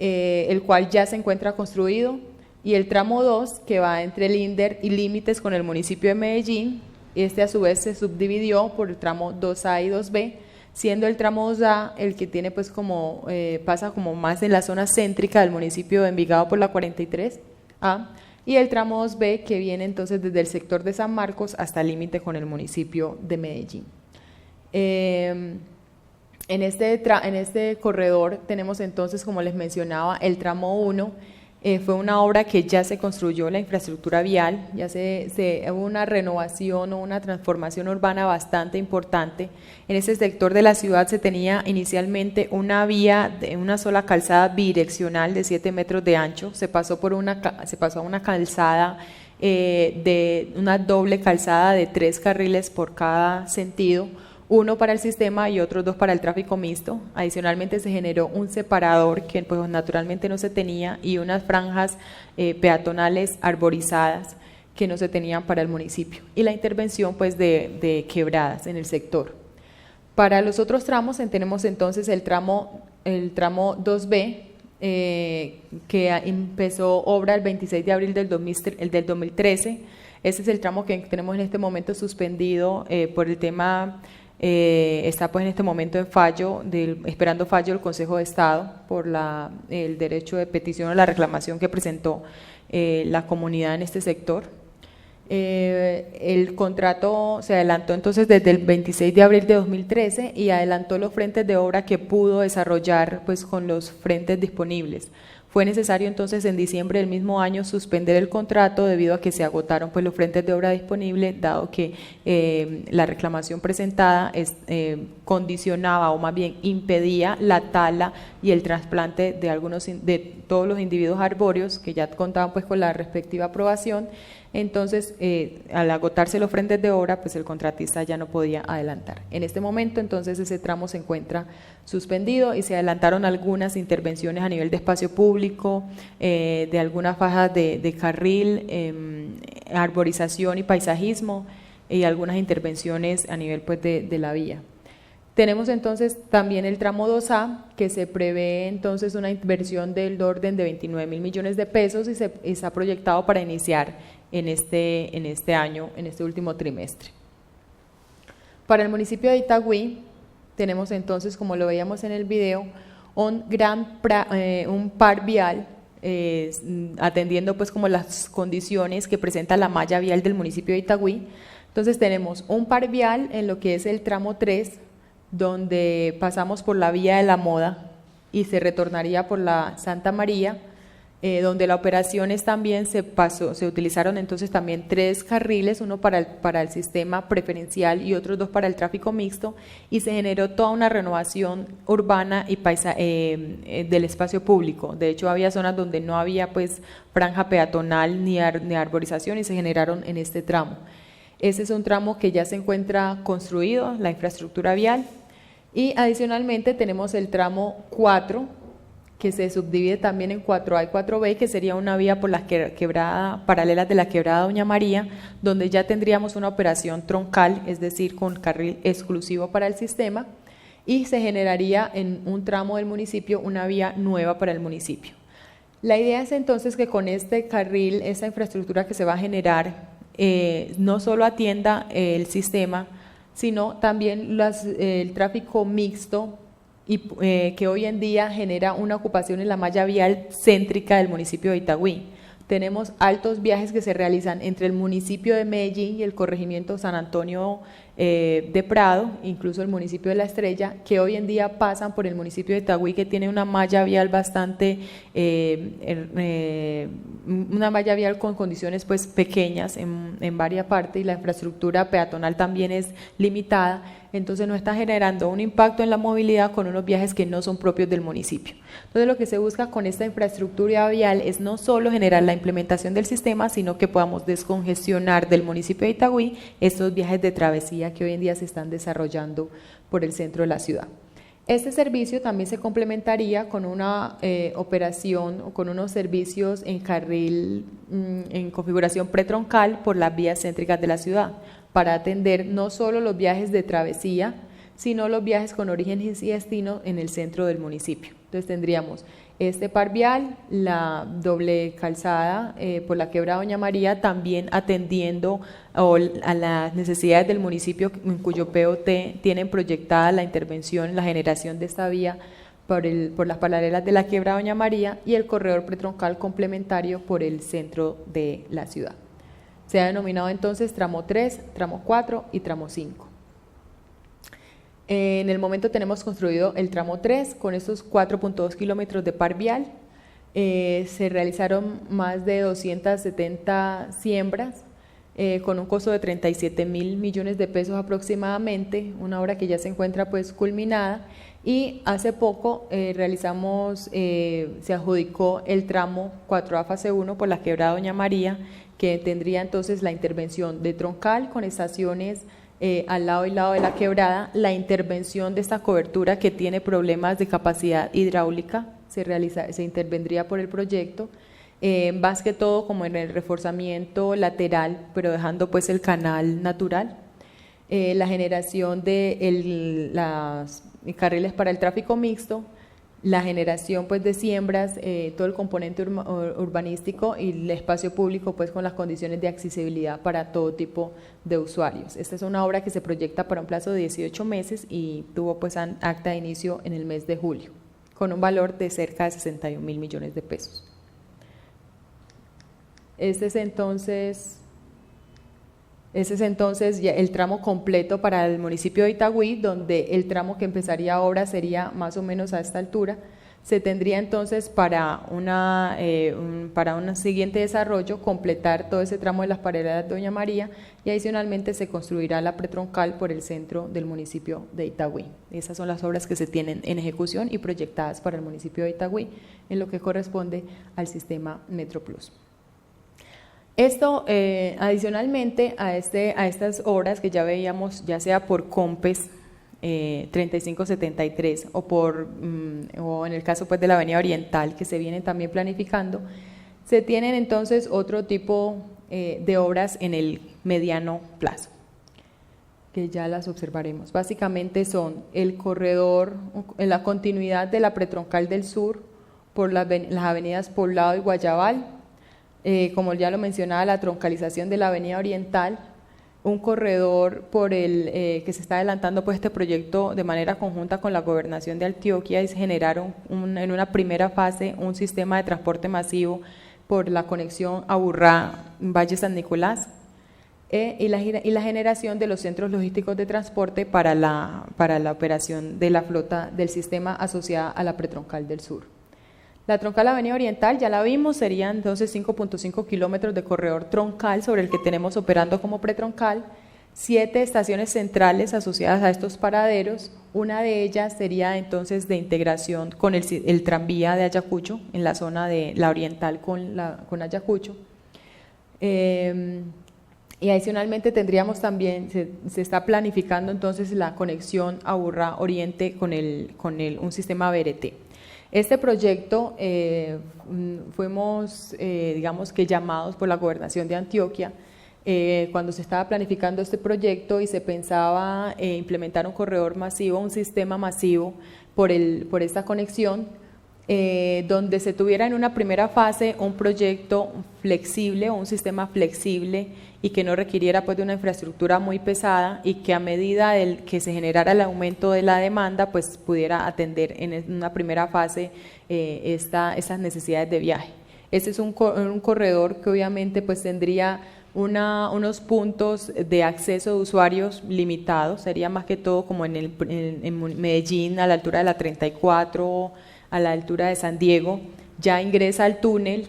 el cual ya se encuentra construido, y el tramo 2, que va entre Linder y límites con el municipio de Medellín. Este a su vez se subdividió por el tramo 2A y 2B, siendo el tramo 2A el que tiene pues como pasa como más en la zona céntrica del municipio de Envigado por la 43A, y el tramo 2B que viene entonces desde el sector de San Marcos hasta el límite con el municipio de Medellín. En este corredor tenemos entonces, como les mencionaba, el tramo 1. Fue una obra que ya se construyó, la infraestructura vial, ya hubo una renovación o una transformación urbana bastante importante. En ese sector de la ciudad se tenía inicialmente una vía de una sola calzada bidireccional de 7 metros de ancho, se pasó a una calzada de una doble calzada de 3 carriles por cada sentido, uno para el sistema y otros 2 para el tráfico mixto. Adicionalmente se generó un separador que pues naturalmente no se tenía y unas franjas peatonales arborizadas que no se tenían para el municipio, y la intervención pues de quebradas en el sector. Para los otros tramos tenemos entonces el tramo 2B, que empezó obra el 26 de abril del 2013. Ese es el tramo que tenemos en este momento suspendido por el tema. Está pues en este momento en fallo, esperando fallo del Consejo de Estado por el derecho de petición o la reclamación que presentó la comunidad en este sector. El contrato se adelantó entonces desde el 26 de abril de 2013 y adelantó los frentes de obra que pudo desarrollar pues con los frentes disponibles. Fue necesario entonces en diciembre del mismo año suspender el contrato debido a que se agotaron pues los frentes de obra disponibles, dado que la reclamación presentada condicionaba o más bien impedía la tala y el trasplante de todos los individuos arbóreos que ya contaban pues con la respectiva aprobación. Entonces, al agotarse los frentes de obra, pues el contratista ya no podía adelantar. En este momento, entonces, ese tramo se encuentra suspendido y se adelantaron algunas intervenciones a nivel de espacio público, de algunas fajas de carril, arborización y paisajismo, y algunas intervenciones a nivel pues de la vía. Tenemos entonces también el tramo 2A, que se prevé entonces una inversión del orden de 29.000 millones de pesos y está proyectado para iniciar en este año, en este último trimestre. Para el municipio de Itagüí tenemos entonces, como lo veíamos en el video, un par vial, atendiendo pues como las condiciones que presenta la malla vial del municipio de Itagüí. Entonces tenemos un par vial en lo que es el tramo 3, donde pasamos por la Vía de la Moda y se retornaría por la Santa María, donde la operación es también se utilizaron entonces también 3 carriles, uno para el sistema preferencial y otros 2 para el tráfico mixto, y se generó toda una renovación urbana y del espacio público. De hecho, había zonas donde no había pues franja peatonal ni arborización y se generaron en este tramo. Ese es un tramo que ya se encuentra construido, la infraestructura vial, y adicionalmente tenemos el tramo 4, que se subdivide también en 4A y 4B, que sería una vía por la quebrada, paralelas de la quebrada Doña María, donde ya tendríamos una operación troncal, es decir, con carril exclusivo para el sistema, y se generaría en un tramo del municipio una vía nueva para el municipio. La idea es entonces que con este carril, esta infraestructura que se va a generar, no solo atienda el sistema, sino también el tráfico mixto, y que hoy en día genera una ocupación en la malla vial céntrica del municipio de Itagüí. Tenemos altos viajes que se realizan entre el municipio de Medellín y el corregimiento San Antonio de Prado, incluso el municipio de La Estrella, que hoy en día pasan por el municipio de Itagüí, que tiene una malla vial bastante, una malla vial con condiciones pues pequeñas en varias partes, y la infraestructura peatonal también es limitada. Entonces no está generando un impacto en la movilidad con unos viajes que no son propios del municipio. Entonces lo que se busca con esta infraestructura vial es no solo generar la implementación del sistema, sino que podamos descongestionar del municipio de Itagüí estos viajes de travesía que hoy en día se están desarrollando por el centro de la ciudad. Este servicio también se complementaría con una operación o con unos servicios en carril en configuración pretroncal por las vías céntricas de la ciudad, para atender no solo los viajes de travesía, sino los viajes con orígenes y destino en el centro del municipio. Entonces tendríamos este par vial, la doble calzada por la quebrada Doña María, también atendiendo a las necesidades del municipio, en cuyo POT tienen proyectada la intervención, la generación de esta vía por las paralelas de la quebrada Doña María, y el corredor pretroncal complementario por el centro de la ciudad. Se ha denominado entonces tramo 3, tramo 4 y tramo 5. En el momento tenemos construido el tramo 3 con estos 4.2 kilómetros de par vial. Se realizaron más de 270 siembras con un costo de 37.000 millones de pesos aproximadamente, una obra que ya se encuentra pues culminada, y hace poco se adjudicó el tramo 4A fase 1 por la quebrada Doña María, que tendría entonces la intervención de troncal con estaciones al lado y lado de la quebrada, la intervención de esta cobertura que tiene problemas de capacidad hidráulica, se intervendría por el proyecto, más que todo como en el reforzamiento lateral, pero dejando pues el canal natural, la generación de las carriles para el tráfico mixto, la generación pues de siembras, todo el componente urbanístico y el espacio público pues con las condiciones de accesibilidad para todo tipo de usuarios. Esta es una obra que se proyecta para un plazo de 18 meses y tuvo pues acta de inicio en el mes de julio, con un valor de cerca de 61.000 millones de pesos. Ese es entonces ya el tramo completo para el municipio de Itagüí, donde el tramo que empezaría ahora sería más o menos a esta altura. Se tendría entonces para un siguiente desarrollo completar todo ese tramo de las paralelas de Doña María, y adicionalmente se construirá la pretroncal por el centro del municipio de Itagüí. Esas son las obras que se tienen en ejecución y proyectadas para el municipio de Itagüí en lo que corresponde al sistema Metro Plus. Esto adicionalmente a estas obras que ya veíamos, ya sea por COMPES 3573 o en el caso pues de la Avenida Oriental, que se vienen también planificando, se tienen entonces otro tipo de obras en el mediano plazo, que ya las observaremos. Básicamente son el corredor, en la continuidad de la pretroncal del sur por las avenidas Poblado y Guayabal, como ya lo mencionaba, la troncalización de la Avenida Oriental, un corredor por que se está adelantando pues este proyecto de manera conjunta con la Gobernación de Antioquia, y se generaron en una primera fase un sistema de transporte masivo por la conexión Aburrá, Valle San Nicolás. y la generación de los centros logísticos de transporte para la operación de la flota del sistema asociada a la pretroncal del sur. La troncal Avenida Oriental, ya la vimos, serían entonces 5.5 kilómetros de corredor troncal sobre el que tenemos operando como pretroncal, 7 estaciones centrales asociadas a estos paraderos. Una de ellas sería entonces de integración con el tranvía de Ayacucho, en la zona de la Oriental con Ayacucho. Y adicionalmente tendríamos también, se está planificando entonces la conexión Aburrá Oriente con un sistema BRT. Este proyecto fuimos, digamos que llamados por la Gobernación de Antioquia cuando se estaba planificando este proyecto y se pensaba implementar un corredor masivo, un sistema masivo por esta conexión, donde se tuviera en una primera fase un proyecto flexible o un sistema flexible y que no requiriera pues de una infraestructura muy pesada y que a medida que se generara el aumento de la demanda pues pudiera atender en una primera fase esas necesidades de viaje. Este es un corredor que obviamente pues tendría unos puntos de acceso de usuarios limitados, sería más que todo como en Medellín a la altura de la 34, a la altura de San Diego, ya ingresa al túnel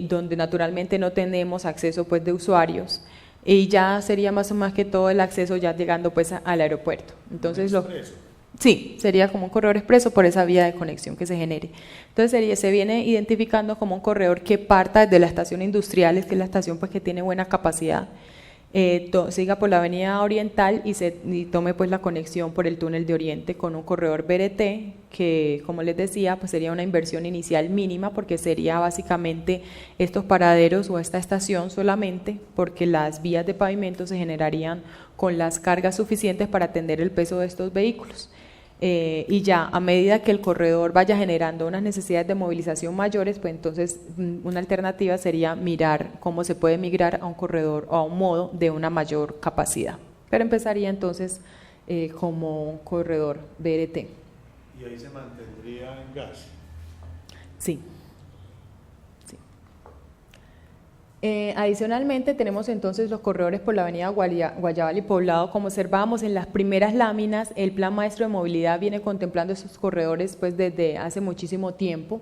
donde naturalmente no tenemos acceso pues de usuarios y ya sería más que todo el acceso ya llegando pues al aeropuerto. Entonces sí, sería como un corredor expreso por esa vía de conexión que se genere. Entonces se viene identificando como un corredor que parta desde la estación Industriales, que es la estación pues que tiene buena capacidad, siga por la Avenida Oriental y tome pues la conexión por el túnel de Oriente con un corredor BRT que, como les decía, pues sería una inversión inicial mínima porque sería básicamente estos paraderos o esta estación solamente, porque las vías de pavimento se generarían con las cargas suficientes para atender el peso de estos vehículos. Y ya a medida que el corredor vaya generando unas necesidades de movilización mayores, pues entonces una alternativa sería mirar cómo se puede migrar a un corredor o a un modo de una mayor capacidad. Pero empezaría entonces como un corredor BRT. ¿Y ahí se mantendría en gas? Sí. Adicionalmente tenemos entonces los corredores por la avenida Guayabal y Poblado. Como observamos en las primeras láminas, el Plan Maestro de Movilidad viene contemplando esos corredores pues desde hace muchísimo tiempo.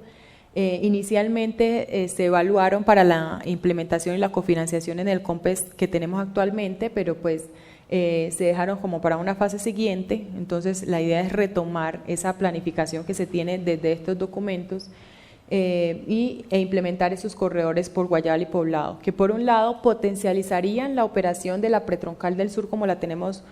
Inicialmente se evaluaron para la implementación y la cofinanciación en el COMPES que tenemos actualmente, pero pues se dejaron como para una fase siguiente. Entonces la idea es retomar esa planificación que se tiene desde estos documentos e implementar esos corredores por Guayabal y Poblado, que por un lado potencializarían la operación de la pretroncal del sur como la tenemos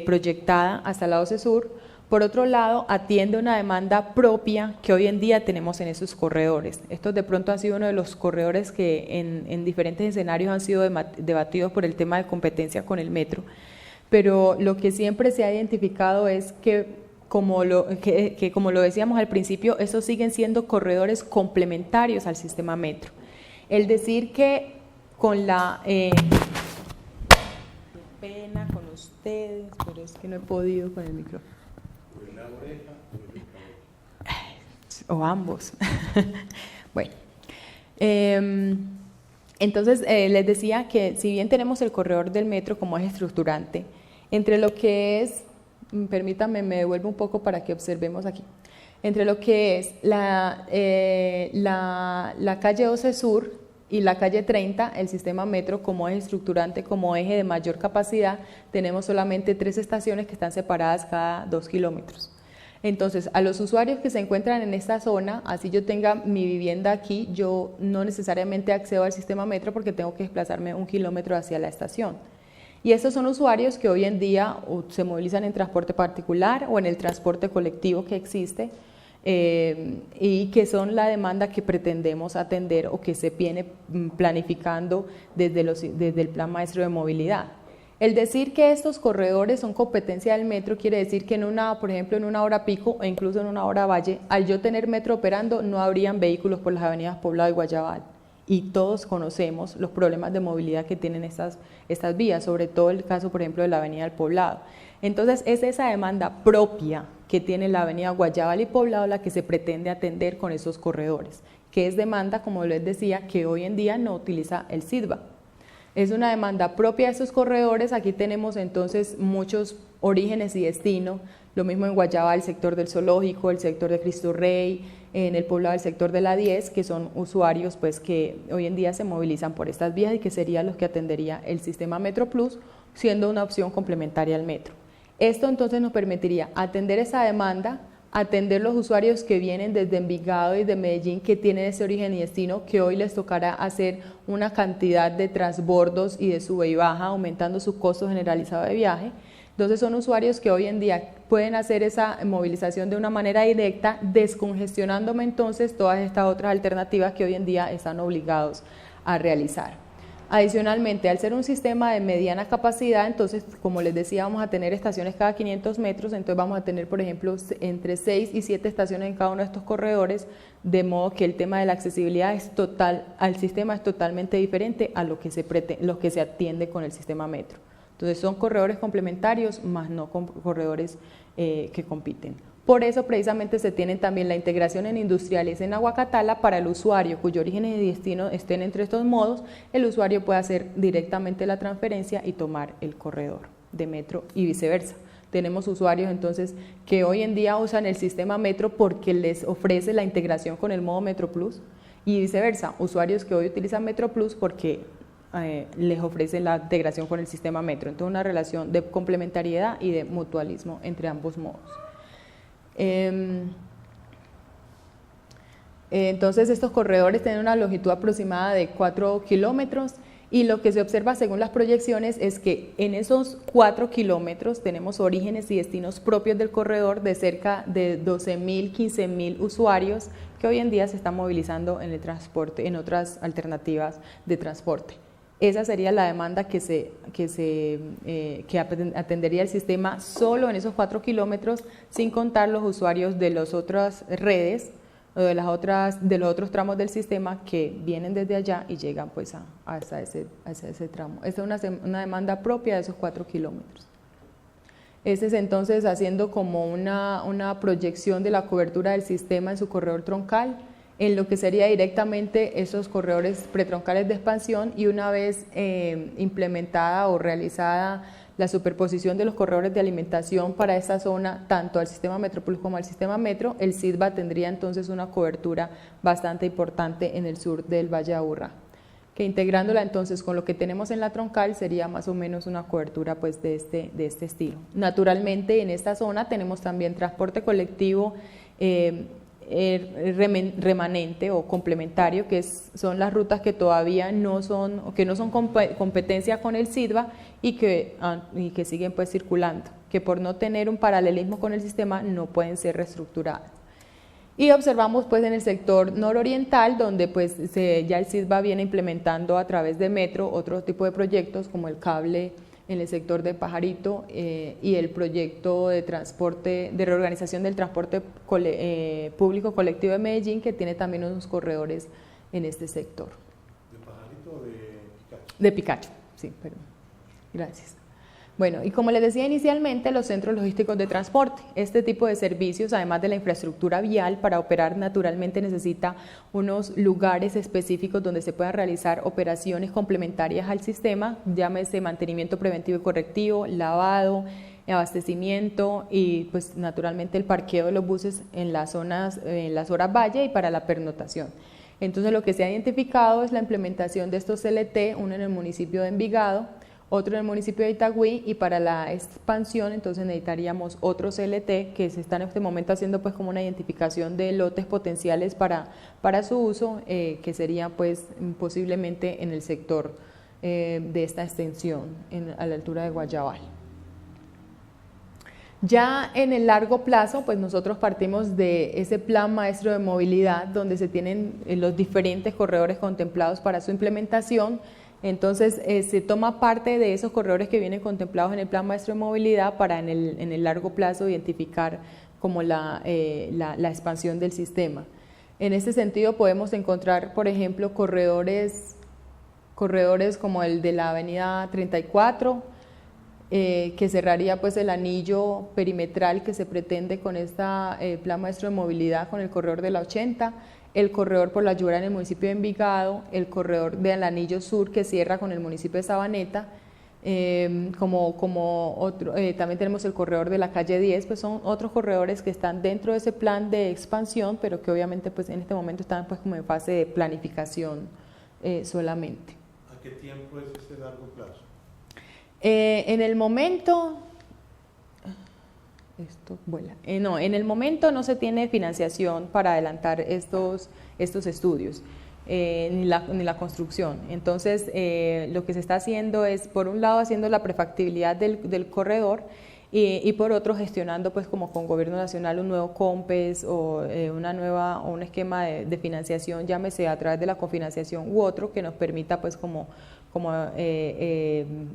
proyectada hasta la 12 Sur, por otro lado atiende una demanda propia que hoy en día tenemos en esos corredores. Estos de pronto han sido uno de los corredores que en diferentes escenarios han sido debatidos por el tema de competencia con el metro, pero lo que siempre se ha identificado es que como lo decíamos al principio, estos siguen siendo corredores complementarios al sistema metro. El decir que con la… pena con ustedes, pero es que no he podido con el micrófono. ¿La oreja o el cabello? O ambos. Bueno, entonces les decía que si bien tenemos el corredor del metro como eje estructurante, entre lo que es… Permítanme, me devuelvo un poco para que observemos aquí. Entre lo que es la calle 12 Sur y la calle 30, el sistema metro como eje estructurante, como eje de mayor capacidad, tenemos solamente 3 estaciones que están separadas cada 2 kilómetros. Entonces, a los usuarios que se encuentran en esta zona, así yo tenga mi vivienda aquí, yo no necesariamente accedo al sistema metro porque tengo que desplazarme 1 kilómetro hacia la estación. Y estos son usuarios que hoy en día se movilizan en transporte particular o en el transporte colectivo que existe y que son la demanda que pretendemos atender o que se viene planificando desde el Plan Maestro de Movilidad. El decir que estos corredores son competencia del metro quiere decir que por ejemplo en una hora pico o incluso en una hora valle, al yo tener metro operando no habrían vehículos por las avenidas Poblado y Guayabal. Y todos conocemos los problemas de movilidad que tienen estas vías, sobre todo el caso, por ejemplo, de la avenida del Poblado. Entonces, es esa demanda propia que tiene la avenida Guayabal y Poblado la que se pretende atender con esos corredores, que es demanda, como les decía, que hoy en día no utiliza el SIDVA. Es una demanda propia de estos corredores. Aquí tenemos entonces muchos orígenes y destinos, lo mismo en Guayabal, el sector del zoológico, el sector de Cristo Rey, en el poblado del sector de la 10, que son usuarios pues que hoy en día se movilizan por estas vías y que serían los que atendería el sistema Metro Plus, siendo una opción complementaria al metro. Esto entonces nos permitiría atender esa demanda, atender los usuarios que vienen desde Envigado y de Medellín, que tienen ese origen y destino, que hoy les tocará hacer una cantidad de transbordos y de sube y baja, aumentando su costo generalizado de viaje. Entonces son usuarios que hoy en día pueden hacer esa movilización de una manera directa, descongestionándome entonces todas estas otras alternativas que hoy en día están obligados a realizar. Adicionalmente, al ser un sistema de mediana capacidad, entonces, como les decía, vamos a tener estaciones cada 500 metros, entonces vamos a tener, por ejemplo, entre 6 y 7 estaciones en cada uno de estos corredores, de modo que el tema de la accesibilidad es total, al sistema es totalmente diferente a lo que se atiende con el sistema metro. Entonces son corredores complementarios, más no corredores que compiten. Por eso precisamente se tienen también la integración en industriales en Aguacatala para el usuario cuyo origen y destino estén entre estos modos, el usuario puede hacer directamente la transferencia y tomar el corredor de metro y viceversa. Tenemos usuarios entonces que hoy en día usan el sistema metro porque les ofrece la integración con el modo Metro Plus y viceversa, usuarios que hoy utilizan Metro Plus porque les ofrece la integración con el sistema metro. Entonces una relación de complementariedad y de mutualismo entre ambos modos. Entonces estos corredores tienen una longitud aproximada de 4 kilómetros y lo que se observa según las proyecciones es que en esos 4 kilómetros tenemos orígenes y destinos propios del corredor de cerca de 12.000, 15.000 usuarios que hoy en día se están movilizando en el transporte, en otras alternativas de transporte. Esa sería la demanda que atendería el sistema solo en esos 4 kilómetros, sin contar los usuarios de las otras redes o de los otros tramos del sistema que vienen desde allá y llegan pues hasta ese tramo. Esta es una demanda propia de esos 4 kilómetros. Este es entonces haciendo como una proyección de la cobertura del sistema en su corredor troncal, en lo que sería directamente esos corredores pretroncales de expansión y una vez implementada o realizada la superposición de los corredores de alimentación para esta zona, tanto al sistema Metro Plus como al sistema Metro, el SIDVA tendría entonces una cobertura bastante importante en el sur del Valle de Aburrá, que integrándola entonces con lo que tenemos en la troncal sería más o menos una cobertura pues de este estilo. Naturalmente en esta zona tenemos también transporte colectivo remanente o complementario, que son las rutas que todavía no son competencia con el SIDVA y que siguen pues circulando, que por no tener un paralelismo con el sistema no pueden ser reestructuradas. Y observamos pues en el sector nororiental, donde pues ya el SIDVA viene implementando a través de Metro otro tipo de proyectos como el cable en el sector de Pajarito y el proyecto de transporte, de reorganización del transporte público colectivo de Medellín, que tiene también unos corredores en este sector. ¿De Pajarito o de Picacho? De Picacho, sí, perdón. Gracias. Bueno, y como les decía inicialmente, los centros logísticos de transporte, este tipo de servicios, además de la infraestructura vial, para operar naturalmente necesita unos lugares específicos donde se puedan realizar operaciones complementarias al sistema, llámese mantenimiento preventivo y correctivo, lavado, abastecimiento y pues naturalmente el parqueo de los buses en las horas valle y para la pernotación. Entonces lo que se ha identificado es la implementación de estos CLT, uno en el municipio de Envigado, otro en el municipio de Itagüí, y para la expansión entonces necesitaríamos otro CLT que se está en este momento haciendo pues como una identificación de lotes potenciales para su uso, que sería pues posiblemente en el sector de esta extensión a la altura de Guayabal. Ya en el largo plazo, pues nosotros partimos de ese plan maestro de movilidad donde se tienen los diferentes corredores contemplados para su implementación. Entonces se toma parte de esos corredores que vienen contemplados en el plan maestro de movilidad para en el largo plazo identificar como la expansión del sistema. En este sentido podemos encontrar, por ejemplo, corredores como el de la avenida 34, que cerraría pues el anillo perimetral que se pretende con este plan maestro de movilidad con el corredor de la 80, el corredor por la Yura en el municipio de Envigado, el corredor del Anillo Sur que cierra con el municipio de Sabaneta, también tenemos el corredor de la calle 10, pues son otros corredores que están dentro de ese plan de expansión, pero que obviamente pues en este momento están pues como en fase de planificación solamente. ¿A qué tiempo es ese largo plazo? En el momento, en el momento no se tiene financiación para adelantar estos estudios. Ni la construcción. Entonces, lo que se está haciendo es, por un lado, haciendo la prefactibilidad del corredor y por otro, gestionando pues como con Gobierno Nacional un nuevo COMPES o un esquema de financiación, llámese a través de la cofinanciación u otro, que nos permita pues como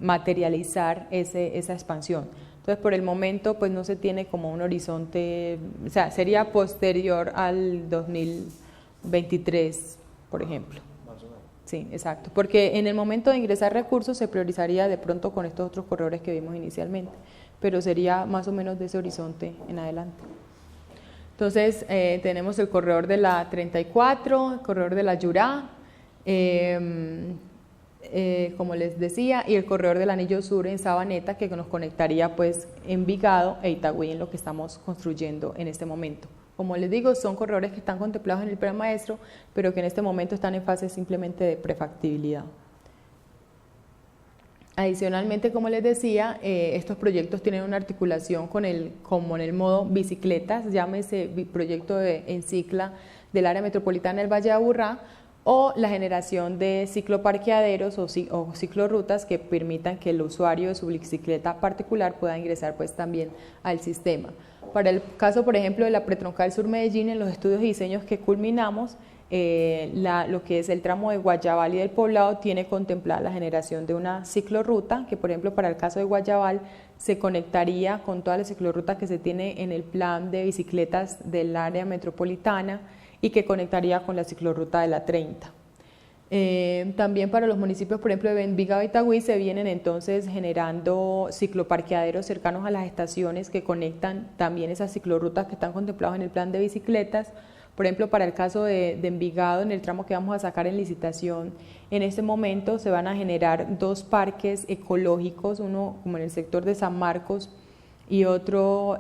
materializar esa expansión. Entonces, por el momento, pues no se tiene como un horizonte, o sea, sería posterior al 2023, por ejemplo. Más o menos. Sí, exacto, porque en el momento de ingresar recursos se priorizaría de pronto con estos otros corredores que vimos inicialmente, pero sería más o menos de ese horizonte en adelante. Entonces, tenemos el corredor de la 34, el corredor de la Yurá, como les decía, y el corredor del Anillo Sur en Sabaneta, que nos conectaría pues Envigado e Itagüí, en lo que estamos construyendo en este momento. Como les digo, son corredores que están contemplados en el plan maestro, pero que en este momento están en fase simplemente de prefactibilidad. Adicionalmente, como les decía, estos proyectos tienen una articulación como en el modo bicicletas, llámese proyecto de Encicla del área metropolitana del Valle de Aburrá, o la generación de cicloparqueaderos o ciclorrutas que permitan que el usuario de su bicicleta particular pueda ingresar pues también al sistema. Para el caso, por ejemplo, de la Pretroncal Sur Medellín, en los estudios y diseños que culminamos, lo que es el tramo de Guayabal y del Poblado tiene contemplada la generación de una ciclorruta, que por ejemplo para el caso de Guayabal se conectaría con todas las ciclorrutas que se tiene en el plan de bicicletas del área metropolitana y que conectaría con la ciclorruta de la 30. También para los municipios, por ejemplo, de Envigado y Itagüí, se vienen entonces generando cicloparqueaderos cercanos a las estaciones que conectan también esas ciclorrutas que están contempladas en el plan de bicicletas. Por ejemplo, para el caso de Envigado, en el tramo que vamos a sacar en licitación, en este momento se van a generar 2 parques ecológicos, uno como en el sector de San Marcos y otro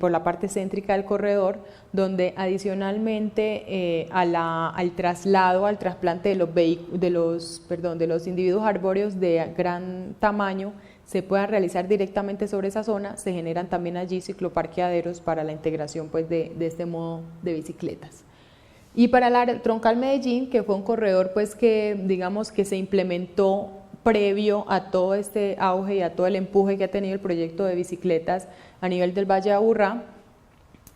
por la parte céntrica del corredor, donde adicionalmente al trasplante de los individuos arbóreos de gran tamaño se puedan realizar directamente sobre esa zona, se generan también allí cicloparqueaderos para la integración pues, de este modo de bicicletas. Y para la Troncal Medellín, que fue un corredor pues, que digamos que se implementó previo a todo este auge y a todo el empuje que ha tenido el proyecto de bicicletas a nivel del Valle de Aburrá,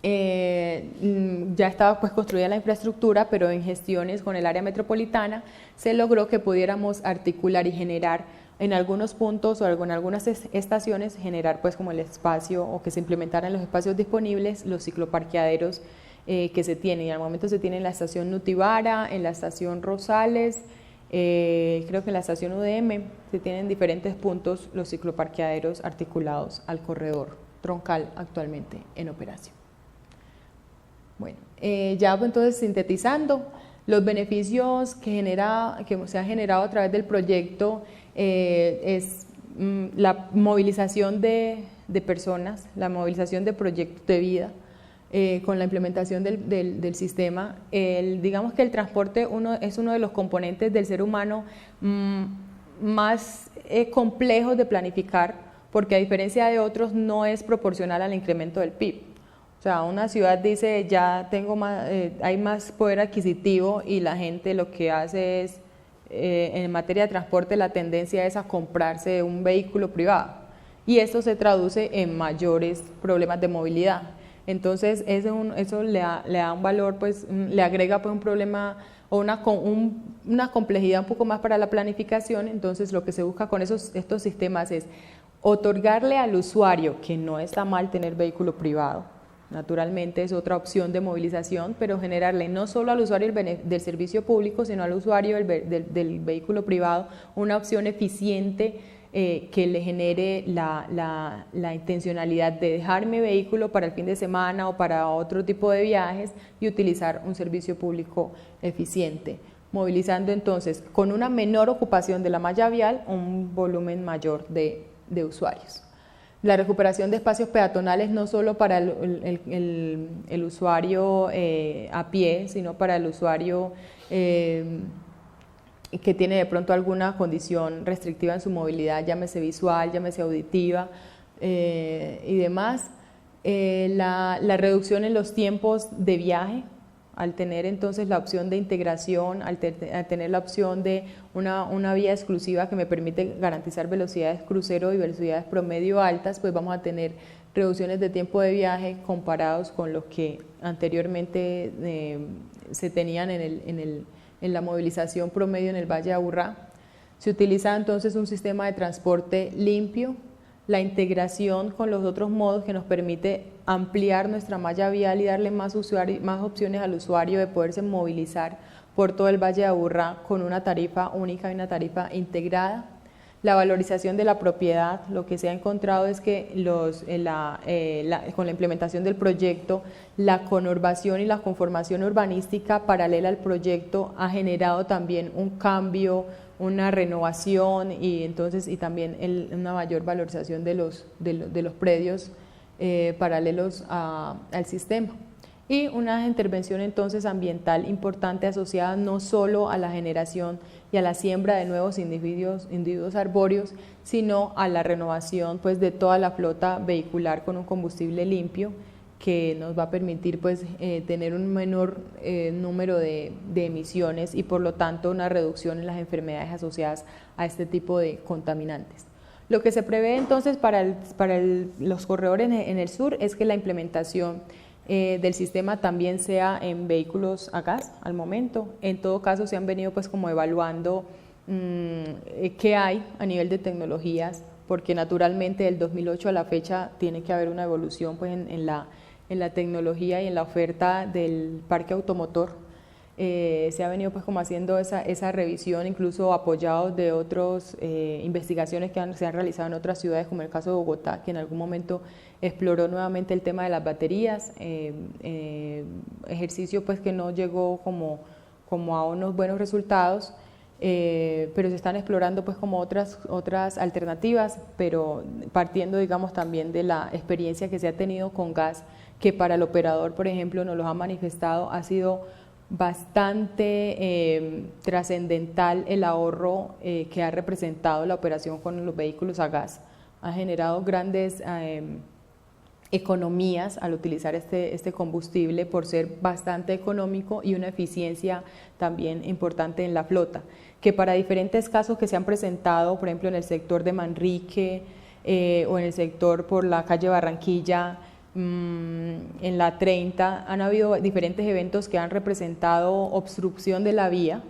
ya estaba pues construida la infraestructura, pero en gestiones con el área metropolitana se logró que pudiéramos articular y generar en algunos puntos o en algunas estaciones, generar pues como el espacio o que se implementaran los espacios disponibles, los cicloparqueaderos que se tienen. Y al momento se tiene en la estación Nutibara, en la estación Rosales, creo que en la estación UDM se tienen diferentes puntos los cicloparqueaderos articulados al corredor troncal actualmente en operación. Bueno, ya pues, entonces sintetizando, los beneficios que se han generado a través del proyecto es la movilización de personas, la movilización de proyectos de vida, con la implementación del sistema. Digamos que el transporte es uno de los componentes del ser humano más complejos de planificar, porque a diferencia de otros no es proporcional al incremento del PIB. O sea, una ciudad dice ya hay más poder adquisitivo y la gente lo que hace es, en materia de transporte, la tendencia es a comprarse un vehículo privado y esto se traduce en mayores problemas de movilidad. Entonces eso le da un valor, pues le agrega pues un problema o una complejidad un poco más para la planificación. Entonces lo que se busca con estos sistemas es otorgarle al usuario, que no está mal tener vehículo privado, naturalmente es otra opción de movilización, pero generarle no solo al usuario del servicio público, sino al usuario del vehículo privado una opción eficiente que le genere la intencionalidad de dejar mi vehículo para el fin de semana o para otro tipo de viajes y utilizar un servicio público eficiente, movilizando entonces con una menor ocupación de la malla vial un volumen mayor de usuarios. La recuperación de espacios peatonales no solo para el usuario a pie, sino para el usuario que tiene de pronto alguna condición restrictiva en su movilidad, llámese visual, llámese auditiva y demás. La reducción en los tiempos de viaje, al tener entonces la opción de integración, al tener la opción de una vía exclusiva que me permite garantizar velocidades crucero y velocidades promedio altas, pues vamos a tener reducciones de tiempo de viaje comparados con los que anteriormente se tenían en la movilización promedio en el Valle de Aburrá. Se utiliza entonces un sistema de transporte limpio, la integración con los otros modos que nos permite ampliar nuestra malla vial y darle más opciones al usuario de poderse movilizar por todo el Valle de Aburrá con una tarifa única y una tarifa integrada. La valorización de la propiedad, lo que se ha encontrado es que con la implementación del proyecto, la conurbación y la conformación urbanística paralela al proyecto ha generado también un cambio, una renovación y también una mayor valorización de los predios paralelos al sistema. Y una intervención entonces ambiental importante asociada no solo a la generación y a la siembra de nuevos individuos arbóreos, sino a la renovación pues, de toda la flota vehicular con un combustible limpio que nos va a permitir pues, tener un menor número de emisiones y por lo tanto una reducción en las enfermedades asociadas a este tipo de contaminantes. Lo que se prevé entonces para los corredores en el sur es que la implementación del sistema también sea en vehículos a gas al momento. En todo caso se han venido pues como evaluando qué hay a nivel de tecnologías, porque naturalmente del 2008 a la fecha tiene que haber una evolución pues en la tecnología y en la oferta del parque automotor. Se ha venido pues como haciendo esa revisión, incluso apoyados de otras investigaciones que se han realizado en otras ciudades, como el caso de Bogotá, que en algún momento exploró nuevamente el tema de las baterías, ejercicio pues que no llegó como a unos buenos resultados, pero se están explorando pues como otras alternativas, pero partiendo digamos también de la experiencia que se ha tenido con gas, que para el operador por ejemplo nos lo ha manifestado, ha sido bastante trascendental el ahorro que ha representado la operación con los vehículos a gas. Ha generado grandes economías al utilizar este combustible por ser bastante económico y una eficiencia también importante en la flota, que para diferentes casos que se han presentado, por ejemplo en el sector de Manrique o en el sector por la calle Barranquilla, en la 30, han habido diferentes eventos que han representado obstrucción de la vía.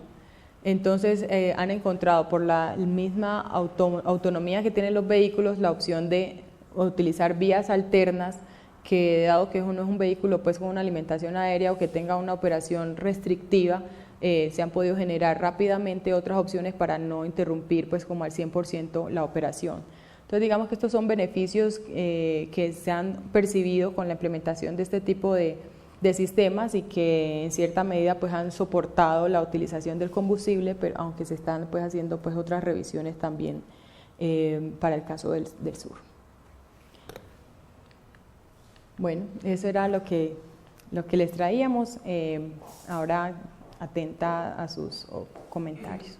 Entonces han encontrado por la misma autonomía que tienen los vehículos la opción de utilizar vías alternas, que dado que uno es un vehículo pues con una alimentación aérea o que tenga una operación restrictiva, se han podido generar rápidamente otras opciones para no interrumpir pues como al 100% la operación. Entonces digamos que estos son beneficios que se han percibido con la implementación de este tipo de sistemas y que en cierta medida pues han soportado la utilización del combustible, pero aunque se están pues haciendo pues otras revisiones también para el caso del sur. Bueno, eso era lo que les traíamos. Ahora atenta a sus comentarios.